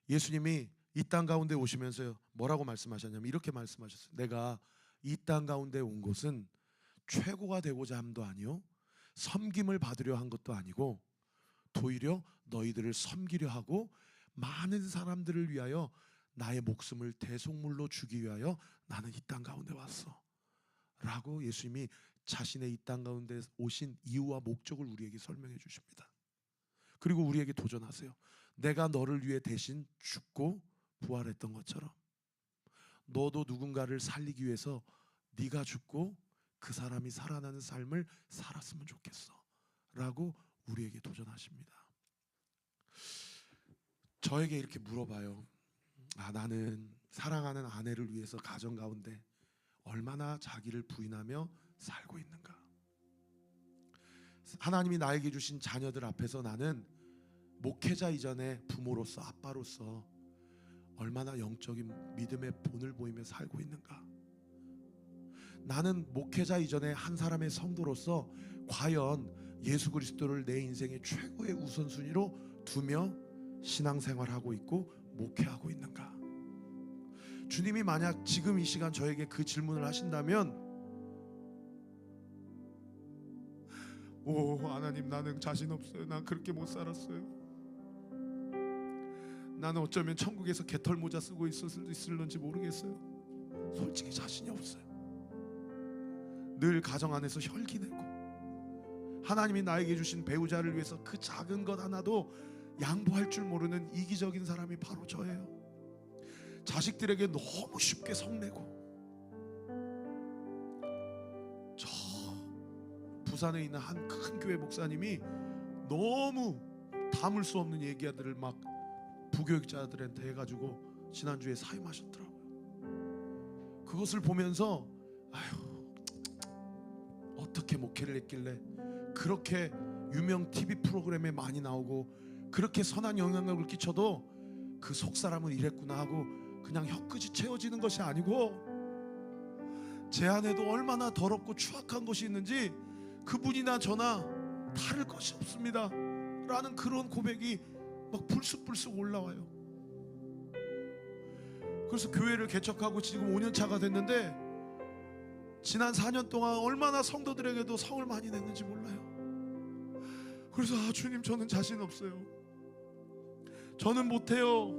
예수님이 이 땅 가운데 오시면서 뭐라고 말씀하셨냐면 이렇게 말씀하셨어요. 내가 이 땅 가운데 온 것은 최고가 되고자 함도 아니요 섬김을 받으려 한 것도 아니고 도리어 너희들을 섬기려 하고 많은 사람들을 위하여 나의 목숨을 대속물로 주기 위하여 나는 이 땅 가운데 왔어 라고 예수님이 자신의 이 땅 가운데 오신 이유와 목적을 우리에게 설명해 주십니다. 그리고 우리에게 도전하세요. 내가 너를 위해 대신 죽고 부활했던 것처럼 너도 누군가를 살리기 위해서 네가 죽고 그 사람이 살아나는 삶을 살았으면 좋겠어 라고 우리에게 도전하십니다. 저에게 이렇게 물어봐요. 나는 사랑하는 아내를 위해서 가정 가운데 얼마나 자기를 부인하며 살고 있는가? 하나님이 나에게 주신 자녀들 앞에서 나는 목회자 이전에 부모로서 아빠로서 얼마나 영적인 믿음의 본을 보이며 살고 있는가? 나는 목회자 이전에 한 사람의 성도로서 과연 예수 그리스도를 내 인생의 최고의 우선순위로 두며 신앙생활하고 있고 목회하고 있는가? 주님이 만약 지금 이 시간 저에게 그 질문을 하신다면, 오 하나님, 나는 자신 없어요. 난 그렇게 못 살았어요. 나는 어쩌면 천국에서 개털 모자 쓰고 있을런지 모르겠어요. 솔직히 자신이 없어요. 늘 가정 안에서 혈기내고 하나님이 나에게 주신 배우자를 위해서 그 작은 것 하나도 양보할 줄 모르는 이기적인 사람이 바로 저예요. 자식들에게 너무 쉽게 성내고, 저 부산에 있는 한 큰 교회 목사님이 너무 담을 수 없는 얘기들을 막 부교육자들한테 해가지고 지난주에 사임하셨더라고요. 그것을 보면서 아휴, 어떻게 목회를 했길래 그렇게 유명 TV 프로그램에 많이 나오고 그렇게 선한 영향력을 끼쳐도 그 속사람은 이랬구나 하고 그냥 혀끝이 채워지는 것이 아니고 제 안에도 얼마나 더럽고 추악한 것이 있는지 그분이나 저나 다를 것이 없습니다 라는 그런 고백이 막 불쑥불쑥 올라와요. 그래서 교회를 개척하고 지금 5년 차가 됐는데 지난 4년 동안 얼마나 성도들에게도 성을 많이 냈는지 몰라요. 그래서 주님, 저는 자신 없어요. 저는 못해요.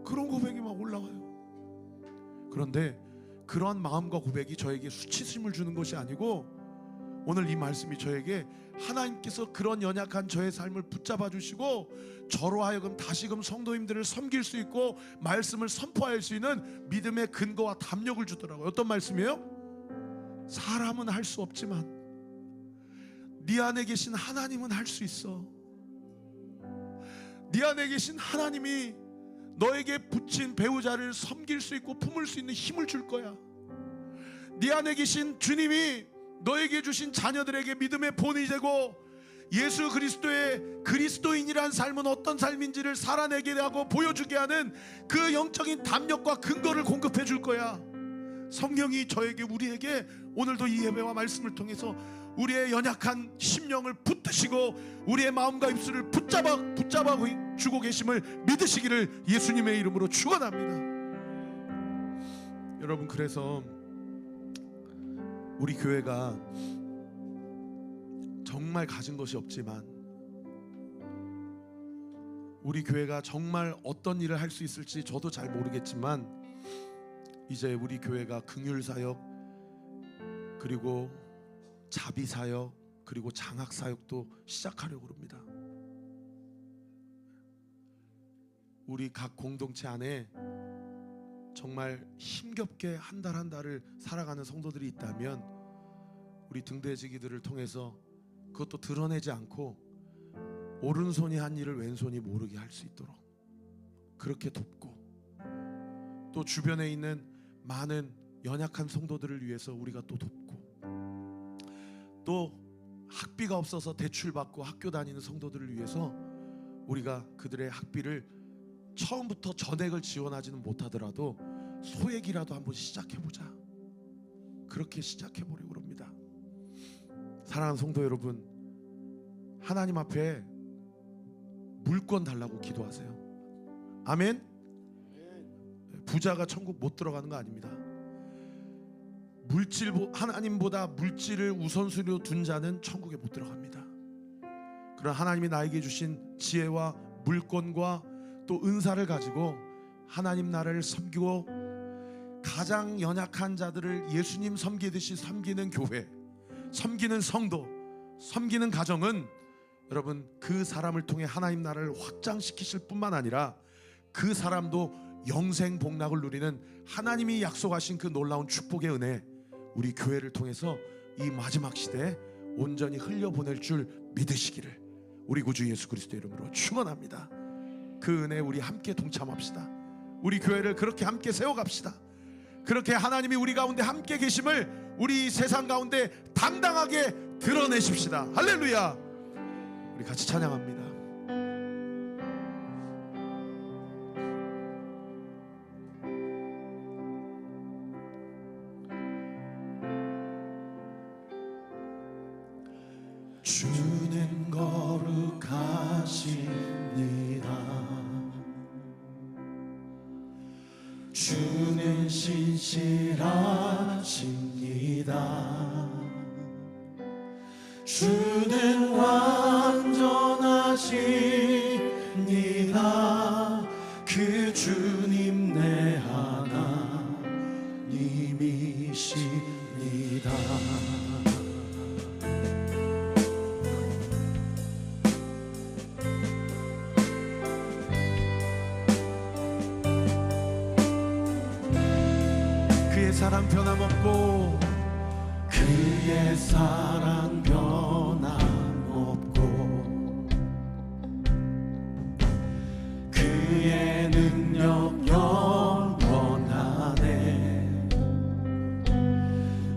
그런 고백이 막 올라와요. 그런데 그러한 마음과 고백이 저에게 수치심을 주는 것이 아니고 오늘 이 말씀이 저에게 하나님께서 그런 연약한 저의 삶을 붙잡아 주시고 저로 하여금 다시금 성도님들을 섬길 수 있고 말씀을 선포할 수 있는 믿음의 근거와 담력을 주더라고요. 어떤 말씀이에요? 사람은 할 수 없지만 네 안에 계신 하나님은 할 수 있어. 네 안에 계신 하나님이 너에게 붙인 배우자를 섬길 수 있고 품을 수 있는 힘을 줄 거야. 네 안에 계신 주님이 너에게 주신 자녀들에게 믿음의 본이 되고 예수 그리스도의 그리스도인이란 삶은 어떤 삶인지를 살아내게 하고 보여주게 하는 그 영적인 담력과 근거를 공급해 줄 거야. 성령이 저에게, 우리에게 오늘도 이 예배와 말씀을 통해서 우리의 연약한 심령을 붙드시고 우리의 마음과 입술을 붙잡아 주고 계심을 믿으시기를 예수님의 이름으로 축원합니다. 여러분, 그래서 우리 교회가 정말 가진 것이 없지만, 우리 교회가 정말 어떤 일을 할 수 있을지 저도 잘 모르겠지만, 이제 우리 교회가 긍휼사역, 그리고 자비사역, 그리고 장학사역도 시작하려고 합니다. 우리 각 공동체 안에 정말 힘겹게 한 달 한 달을 살아가는 성도들이 있다면, 우리 등대지기들을 통해서 그것도 드러내지 않고 오른손이 한 일을 왼손이 모르게 할 수 있도록 그렇게 돕고, 또 주변에 있는 많은 연약한 성도들을 위해서 우리가 또 돕고, 또 학비가 없어서 대출받고 학교 다니는 성도들을 위해서 우리가 그들의 학비를 처음부터 전액을 지원하지는 못하더라도 소액이라도 한번 시작해보자, 그렇게 시작해보려고 합니다. 사랑하는 성도 여러분, 하나님 앞에 물권 달라고 기도하세요. 아멘. 부자가 천국 못 들어가는 거 아닙니다. 하나님보다 물질을 우선순위로 둔 자는 천국에 못 들어갑니다. 그러나 하나님이 나에게 주신 지혜와 물권과 또 은사를 가지고 하나님 나라를 섬기고 가장 연약한 자들을 예수님 섬기듯이 섬기는 교회, 섬기는 성도, 섬기는 가정은, 여러분, 그 사람을 통해 하나님 나라를 확장시키실 뿐만 아니라 그 사람도 영생 복락을 누리는 하나님이 약속하신 그 놀라운 축복의 은혜, 우리 교회를 통해서 이 마지막 시대에 온전히 흘려보낼 줄 믿으시기를 우리 구주 예수 그리스도의 이름으로 축원합니다. 그 은혜에 우리 함께 동참합시다. 우리 교회를 그렇게 함께 세워갑시다. 그렇게 하나님이 우리 가운데 함께 계심을 우리 세상 가운데 당당하게 드러내십시다. 할렐루야. 우리 같이 찬양합니다. 주는 거룩하십니다. 주는 신실하십니다. 주는 완전하십니다. 그 주님 내 하나님이십니다. 그의 사랑 변함없고, 그의 사랑 변함없고, 그의 능력 영원하네.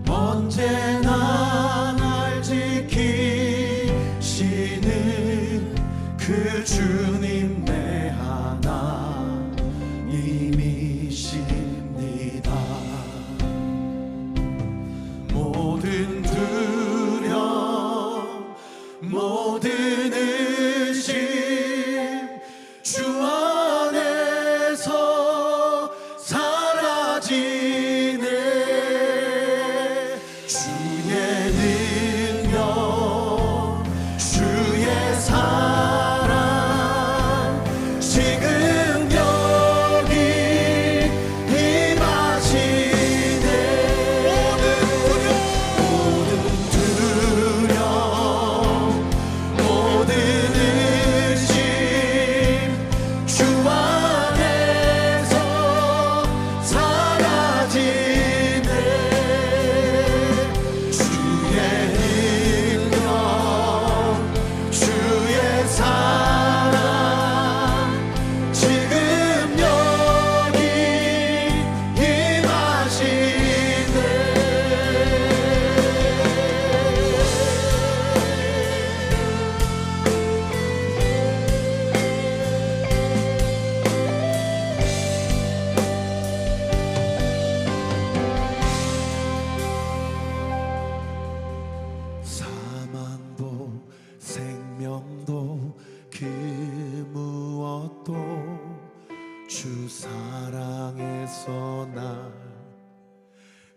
언제나 날 지키시는 그 주님 내 하나님이십니다. 모든 두려움, 모든 의심, 주 안에서 사라지네. 주의 능력, 주의 사랑 지금 여기 임하시네. 모든 두려움, 모든 의심, 주 안에서 사라지네. 주의 능력, 주의 사랑 그리워도 주 사랑에서 날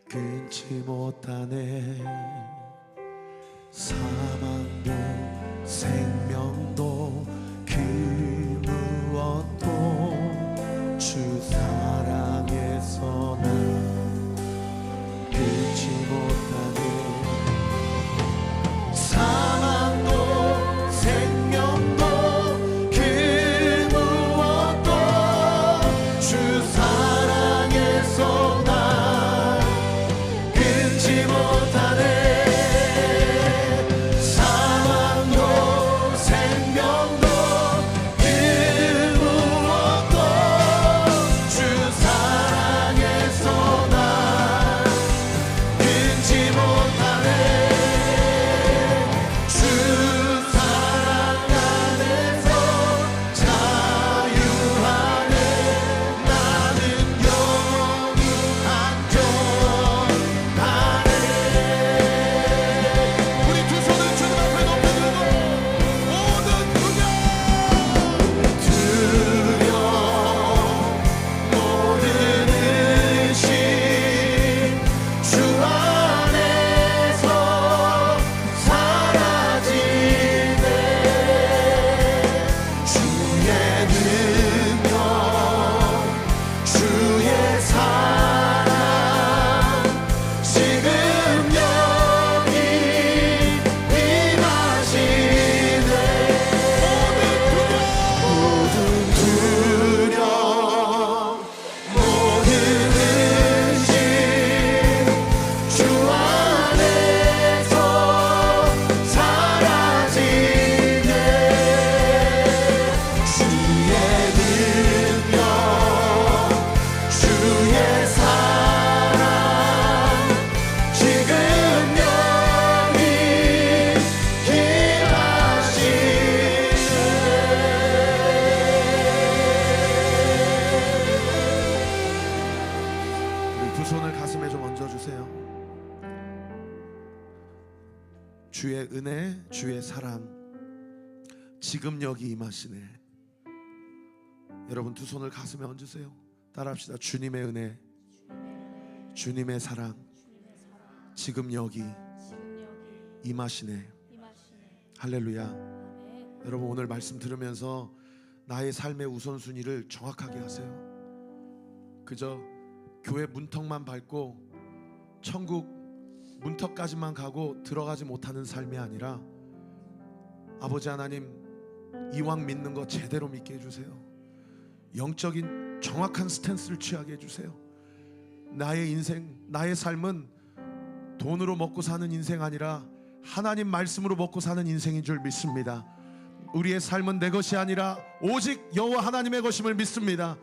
끊지 못하네. 사망도 생명도 그 무엇도 주 사랑에서 날 끊지 못하네. 사망도 생명도 그 무엇도 주 사랑에서 날 끊지 못하네. 사망도 생명도 그 무엇도 주 사랑에서 날 끊지 못하네. 주 사랑 안에서 자유하네. 나는 영원히 안전하네. 우리 두 손을 주님 앞에 높여들고 모든 두려움 모든 의심 주 안에서 사라지네. 주의 능력 주의 사랑 지금 여기 임하시네. 모든 두려움 모든 의심 주 안에서 사라지네. 주의 능력 주의 사랑 지금 여기 임하시네. 우리 두 손을 가슴에 좀 얹어주세요. 주의 은혜 주의 사랑 지금 여기 임하시네. 여러분 두 손을 가슴에 얹으세요. 따라합시다. 주님의 은혜 주님의 사랑 지금 여기 임하시네. 할렐루야. 여러분 오늘 말씀 들으면서 나의 삶의 우선순위를 정확하게 하세요. 그저 교회 문턱만 밟고 천국 문턱까지만 가고 들어가지 못하는 삶이 아니라 아버지 하나님 이왕 믿는 거 제대로 믿게 해주세요. 영적인 정확한 스탠스를 취하게 해주세요. 나의 인생 나의 삶은 돈으로 먹고 사는 인생 아니라 하나님 말씀으로 먹고 사는 인생인 줄 믿습니다. 우리의 삶은 내 것이 아니라 오직 여호와 하나님의 것임을 믿습니다.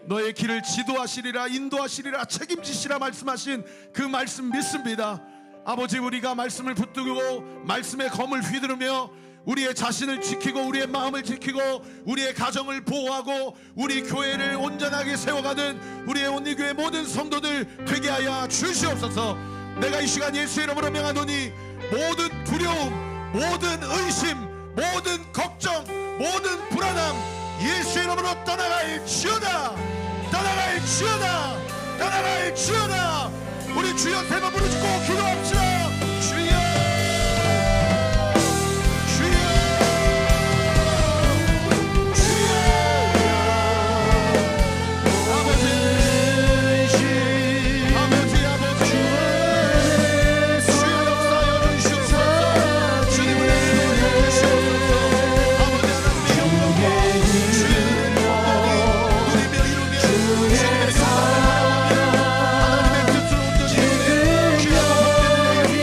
너의 길을 지도하시리라 인도하시리라 책임지시라 말씀하신 그 말씀 믿습니다. 아버지 우리가 말씀을 붙들고 말씀의 검을 휘두르며 우리의 자신을 지키고 우리의 마음을 지키고 우리의 가정을 보호하고 우리 교회를 온전하게 세워가는 우리의 온리교회 모든 성도들 되게 하여 주시옵소서. 내가 이 시간 예수의 이름으로 명하노니 모든 두려움 모든 의심 모든 걱정 모든 불안함 예수의 이름으로 떠나갈지어다. 떠나갈지어다. 떠나갈지어다. 우리 주여 세 번 부르짖고 기도합시다. 주여 주여 주여 아버지 아버지 아버지 주여 역사하여 주시옵소서. 주님을 인도해 주시옵소서. 아버지 하나님의 영광 주의 영광이 누리며 이루며 주님의 사랑 하나님의 뜻을 온전히 귀하고 복되는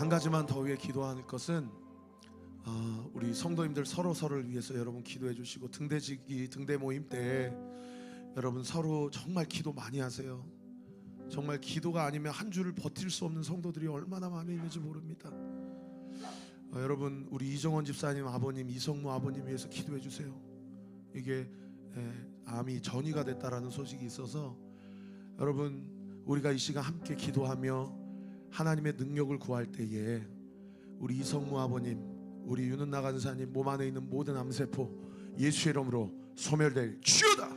한 가지만 더 위해 기도할 것은 우리 성도님들 서로를 위해서 여러분 기도해 주시고, 등대지기 등대 모임 때 여러분 서로 정말 기도 많이 하세요. 정말 기도가 아니면 한 주를 버틸 수 없는 성도들이 얼마나 많이 있는지 모릅니다. 여러분 우리 이정원 집사님 아버님, 이성무 아버님 위해서 기도해 주세요. 이게 암이 전이가 됐다라는 소식이 있어서 여러분 우리가 이 시간 함께 기도하며 하나님의 능력을 구할 때에 우리 이성무 아버님, 우리 윤은나 간사님 몸 안에 있는 모든 암세포 예수의 이름으로 소멸될 지어다.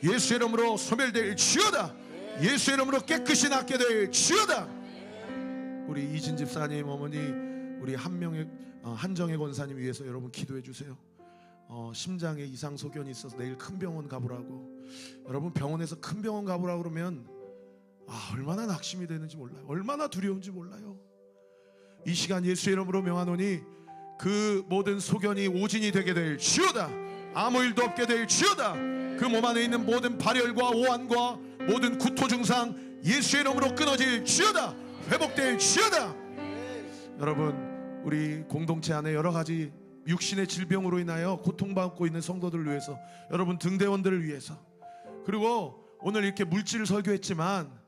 예수의 이름으로 소멸될 지어다. 예수의 이름으로 깨끗이 낫게 될 지어다. 우리 이진 집사님 어머니, 우리 한정혜 권사님 위해서 여러분 기도해 주세요. 심장에 이상 소견이 있어서 내일 큰 병원 가보라고. 여러분 병원에서 큰 병원 가보라고 그러면 얼마나 낙심이 되는지 몰라요. 얼마나 두려운지 몰라요. 이 시간 예수의 이름으로 명하노니 그 모든 소견이 오진이 되게 될 지어다. 아무 일도 없게 될 지어다. 그 몸 안에 있는 모든 발열과 오한과 모든 구토 증상 예수의 이름으로 끊어질 지어다. 회복될 지어다. 여러분 우리 공동체 안에 여러 가지 육신의 질병으로 인하여 고통받고 있는 성도들을 위해서, 여러분 등대원들을 위해서, 그리고 오늘 이렇게 물질을 설교했지만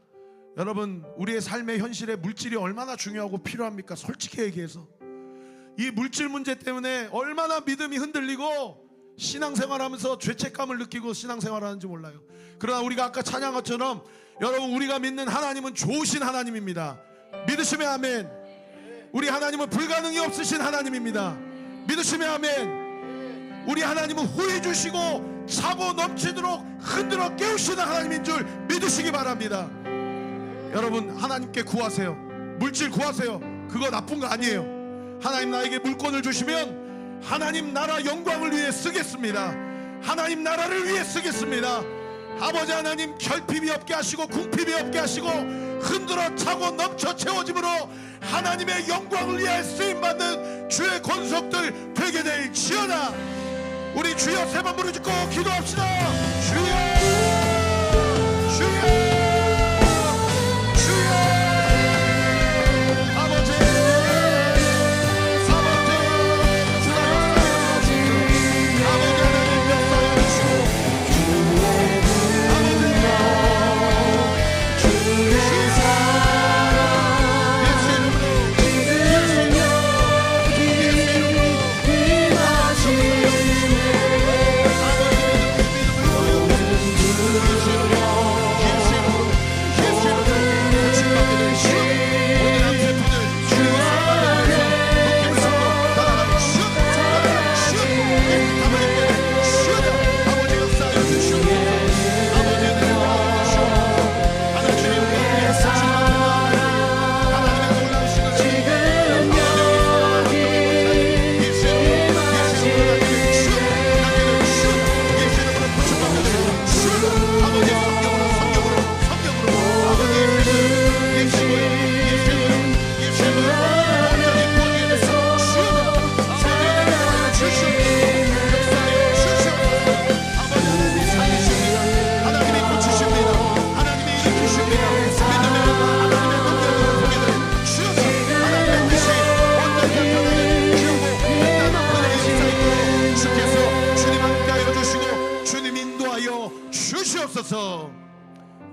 여러분 우리의 삶의 현실에 물질이 얼마나 중요하고 필요합니까? 솔직히 얘기해서 이 물질 문제 때문에 얼마나 믿음이 흔들리고 신앙생활하면서 죄책감을 느끼고 신앙생활하는지 몰라요. 그러나 우리가 아까 찬양한 것처럼 여러분 우리가 믿는 하나님은 좋으신 하나님입니다. 믿으시면 아멘. 우리 하나님은 불가능이 없으신 하나님입니다. 믿으시면 아멘. 우리 하나님은 후회 주시고 차고 넘치도록 흔들어 깨우시는 하나님인 줄 믿으시기 바랍니다. 여러분 하나님께 구하세요. 물질 구하세요. 그거 나쁜 거 아니에요. 하나님 나에게 물건을 주시면 하나님 나라 영광을 위해 쓰겠습니다. 하나님 나라를 위해 쓰겠습니다. 아버지 하나님 결핍이 없게 하시고 궁핍이 없게 하시고 흔들어 차고 넘쳐 채워짐으로 하나님의 영광을 위해 쓰임받는 주의 권속들 되게 될지어다. 우리 주여 세 번 부르짖고 기도합시다. 주여 주여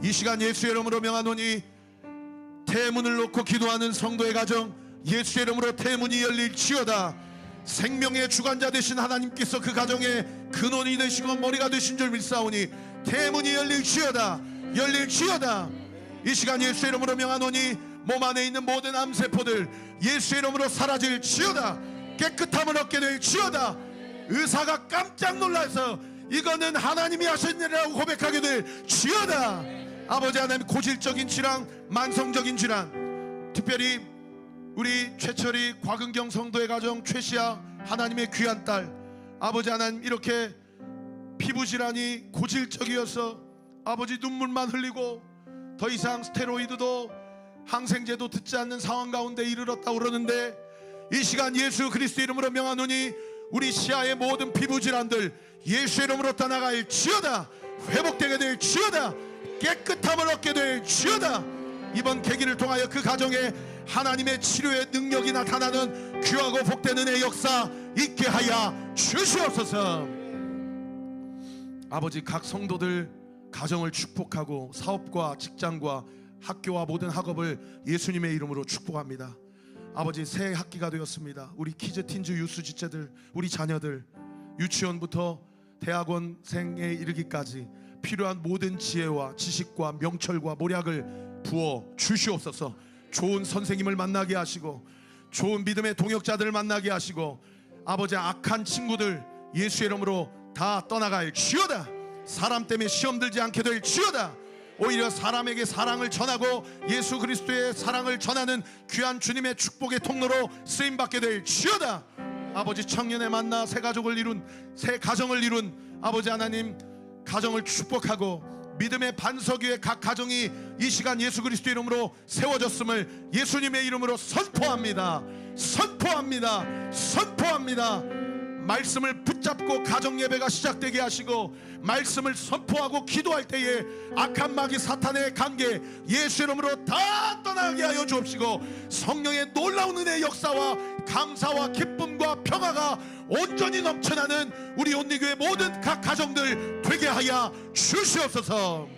이 시간 예수의 이름으로 명하노니 태문을 놓고 기도하는 성도의 가정 예수의 이름으로 태문이 열릴지어다. 생명의 주관자 되신 하나님께서 그 가정의 근원이 되시고 머리가 되신 줄 믿사오니 태문이 열릴지어다. 열릴지어다. 이 시간 예수의 이름으로 명하노니 몸 안에 있는 모든 암세포들 예수의 이름으로 사라질지어다. 깨끗함을 얻게 될지어다. 의사가 깜짝 놀라서 이거는 하나님이 하신 일이라고 고백하게 될지어다. 아버지 하나님 고질적인 질환, 만성적인 질환, 특별히 우리 최철이 곽은경 성도의 가정 최시아 하나님의 귀한 딸, 아버지 하나님 이렇게 피부질환이 고질적이어서 아버지 눈물만 흘리고 더 이상 스테로이드도 항생제도 듣지 않는 상황 가운데 이르렀다고 그러는데 이 시간 예수 그리스도 이름으로 명하노니 우리 시아의 모든 피부질환들 예수의 이름으로 떠나갈지어다. 회복되게 될지어다. 깨끗함을 얻게 될지어다. 이번 계기를 통하여 그 가정에 하나님의 치료의 능력이 나타나는 귀하고 복된 은혜의 역사 있게 하여 주시옵소서. 아버지, 각 성도들 가정을 축복하고 사업과 직장과 학교와 모든 학업을 예수님의 이름으로 축복합니다. 아버지, 새 학기가 되었습니다. 우리 키즈, 틴즈, 유스 지체들, 우리 자녀들 유치원부터 대학원생에 이르기까지 필요한 모든 지혜와 지식과 명철과 모략을 부어 주시옵소서. 좋은 선생님을 만나게 하시고 좋은 믿음의 동역자들을 만나게 하시고 아버지, 악한 친구들 예수의 이름으로 다 떠나갈 지어다. 사람 때문에 시험 들지 않게 될 지어다. 오히려 사람에게 사랑을 전하고 예수 그리스도의 사랑을 전하는 귀한 주님의 축복의 통로로 쓰임받게 될 지어다. 아버지, 청년에 만나 새 가족을 이룬, 새 가정을 이룬 아버지 하나님, 가정을 축복하고 믿음의 반석 위에 각 가정이 이 시간 예수 그리스도 이름으로 세워졌음을 예수님의 이름으로 선포합니다. 선포합니다. 선포합니다. 말씀을 붙잡고 가정 예배가 시작되게 하시고 말씀을 선포하고 기도할 때에 악한 마귀 사탄의 관계 예수 이름으로 다 떠나게 하여 주옵시고 성령의 놀라운 은혜의 역사와 감사와 기쁨과 평화가 온전히 넘쳐나는 우리 온리교회 모든 각 가정들 되게 하여 주시옵소서.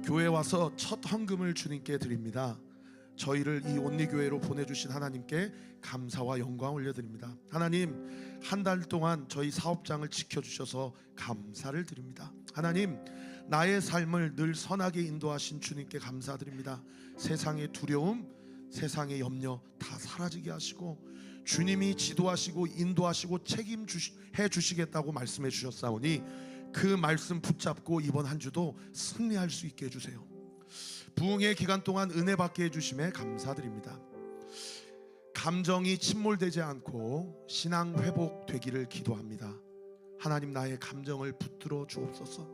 교회 와서 첫 헌금을 주님께 드립니다. 저희를 이 온리교회로 보내주신 하나님께 감사와 영광 올려드립니다. 하나님, 한 달 동안 저희 사업장을 지켜주셔서 감사를 드립니다. 하나님, 나의 삶을 늘 선하게 인도하신 주님께 감사드립니다. 세상의 두려움, 세상의 염려 다 사라지게 하시고 주님이 지도하시고 인도하시고 책임해 주시겠다고 말씀해 주셨사오니 그 말씀 붙잡고 이번 한 주도 승리할 수 있게 해주세요. 부흥의 기간 동안 은혜 받게 해주심에 감사드립니다. 감정이 침몰되지 않고 신앙 회복되기를 기도합니다. 하나님, 나의 감정을 붙들어 주옵소서.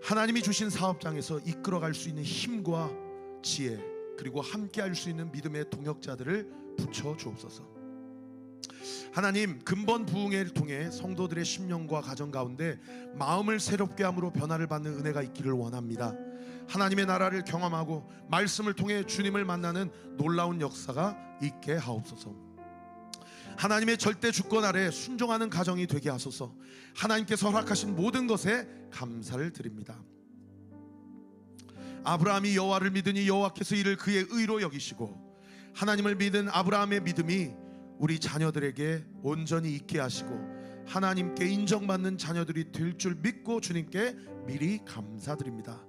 하나님이 주신 사업장에서 이끌어갈 수 있는 힘과 지혜, 그리고 함께할 수 있는 믿음의 동역자들을 붙여 주옵소서. 하나님, 근본 부흥회를 통해 성도들의 심령과 가정 가운데 마음을 새롭게 함으로 변화를 받는 은혜가 있기를 원합니다. 하나님의 나라를 경험하고 말씀을 통해 주님을 만나는 놀라운 역사가 있게 하옵소서. 하나님의 절대 주권 아래 순종하는 가정이 되게 하소서. 하나님께서 허락하신 모든 것에 감사를 드립니다. 아브라함이 여호와를 믿으니 여호와께서 이를 그의 의로 여기시고 하나님을 믿은 아브라함의 믿음이 우리 자녀들에게 온전히 있게 하시고 하나님께 인정받는 자녀들이 될 줄 믿고 주님께 미리 감사드립니다.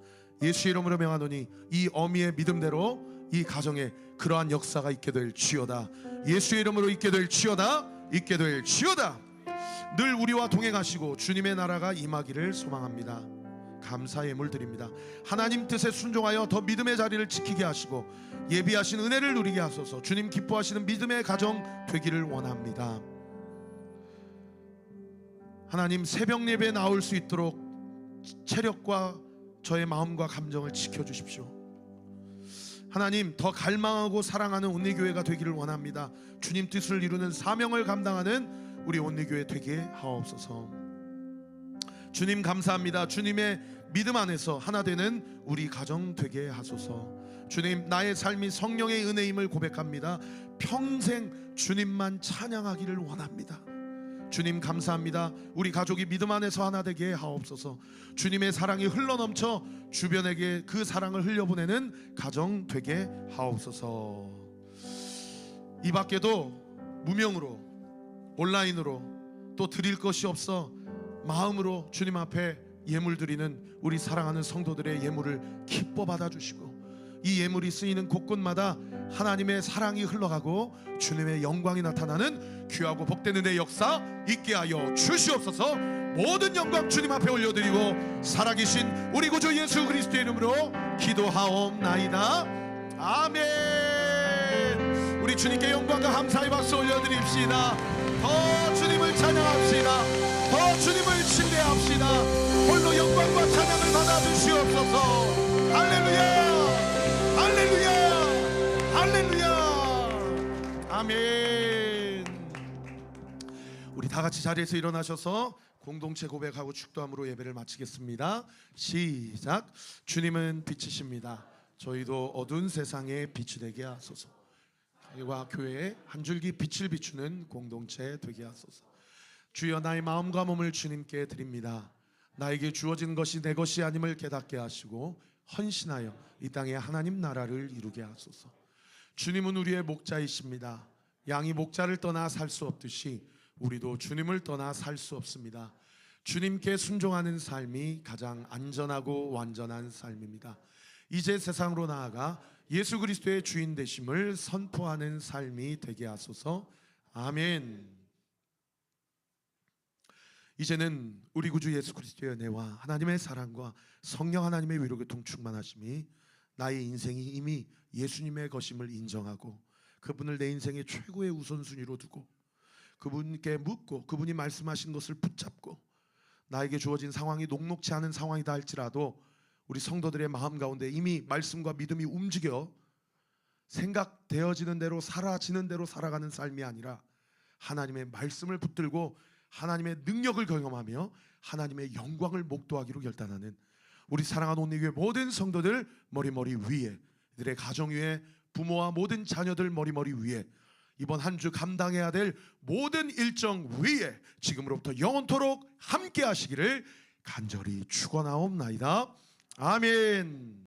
예수 이름으로 명하노니 이 어미의 믿음대로 이 가정에 그러한 역사가 있게 될 지어다. 예수의 이름으로 있게 될 지어다. 있게 될 지어다. 늘 우리와 동행하시고 주님의 나라가 임하기를 소망합니다. 감사의 예물 드립니다. 하나님 뜻에 순종하여 더 믿음의 자리를 지키게 하시고 예비하신 은혜를 누리게 하소서. 주님 기뻐하시는 믿음의 가정 되기를 원합니다. 하나님, 새벽 예배에 나올 수 있도록 체력과 저의 마음과 감정을 지켜주십시오. 하나님, 더 갈망하고 사랑하는 온리교회가 되기를 원합니다. 주님 뜻을 이루는 사명을 감당하는 우리 온리교회 되게 하옵소서. 주님 감사합니다. 주님의 믿음 안에서 하나 되는 우리 가정 되게 하소서. 주님, 나의 삶이 성령의 은혜임을 고백합니다. 평생 주님만 찬양하기를 원합니다. 주님 감사합니다. 우리 가족이 믿음 안에서 하나 되게 하옵소서. 주님의 사랑이 흘러넘쳐 주변에게 그 사랑을 흘려보내는 가정 되게 하옵소서. 이 밖에도 무명으로 온라인으로 또 드릴 것이 없어 마음으로 주님 앞에 예물 드리는 우리 사랑하는 성도들의 예물을 기뻐 받아주시고 이 예물이 쓰이는 곳곳마다 하나님의 사랑이 흘러가고 주님의 영광이 나타나는 귀하고 복된 은혜의 역사 있게 하여 주시옵소서. 모든 영광 주님 앞에 올려드리고 살아계신 우리 구주 예수 그리스도의 이름으로 기도하옵나이다. 아멘. 우리 주님께 영광과 감사의 박수 올려드립시다. 더 주님을 찬양합시다. 더 주님을 신뢰합시다. 홀로 영광과 찬양을 받아주시옵소서. 할렐루야, 할렐루야, 할렐루야. 아멘. 우리 다 같이 자리에서 일어나셔서 공동체 고백하고 축도함으로 예배를 마치겠습니다. 시작. 주님은 빛이십니다. 저희도 어두운 세상에 빛이 되게 하소서. 가게와 교회에 한 줄기 빛을 비추는 공동체 되게 하소서. 주여, 나의 마음과 몸을 주님께 드립니다. 나에게 주어진 것이 내 것이 아님을 깨닫게 하시고 헌신하여 이 땅에 하나님 나라를 이루게 하소서. 주님은 우리의 목자이십니다. 양이 목자를 떠나 살 수 없듯이 우리도 주님을 떠나 살 수 없습니다. 주님께 순종하는 삶이 가장 안전하고 완전한 삶입니다. 이제 세상으로 나아가 예수 그리스도의 주인 되심을 선포하는 삶이 되게 하소서. 아멘. 이제는 우리 구주 예수 그리스도의 은혜와 하나님의 사랑과 성령 하나님의 위로교통 충만하심이 나의 인생이 이미 예수님의 것임을 인정하고 그분을 내 인생의 최고의 우선순위로 두고 그분께 묻고 그분이 말씀하신 것을 붙잡고 나에게 주어진 상황이 녹록지 않은 상황이다 할지라도 우리 성도들의 마음 가운데 이미 말씀과 믿음이 움직여 생각되어지는 대로 사라지는 대로 살아가는 삶이 아니라 하나님의 말씀을 붙들고 하나님의 능력을 경험하며 하나님의 영광을 목도하기로 결단하는 우리 사랑하는 온리교회 모든 성도들 머리머리 위에, 이들의 가정 위에, 부모와 모든 자녀들 머리머리 위에, 이번 한 주 감당해야 될 모든 일정 위에 지금으로부터 영원토록 함께 하시기를 간절히 축원하옵나이다. 아멘.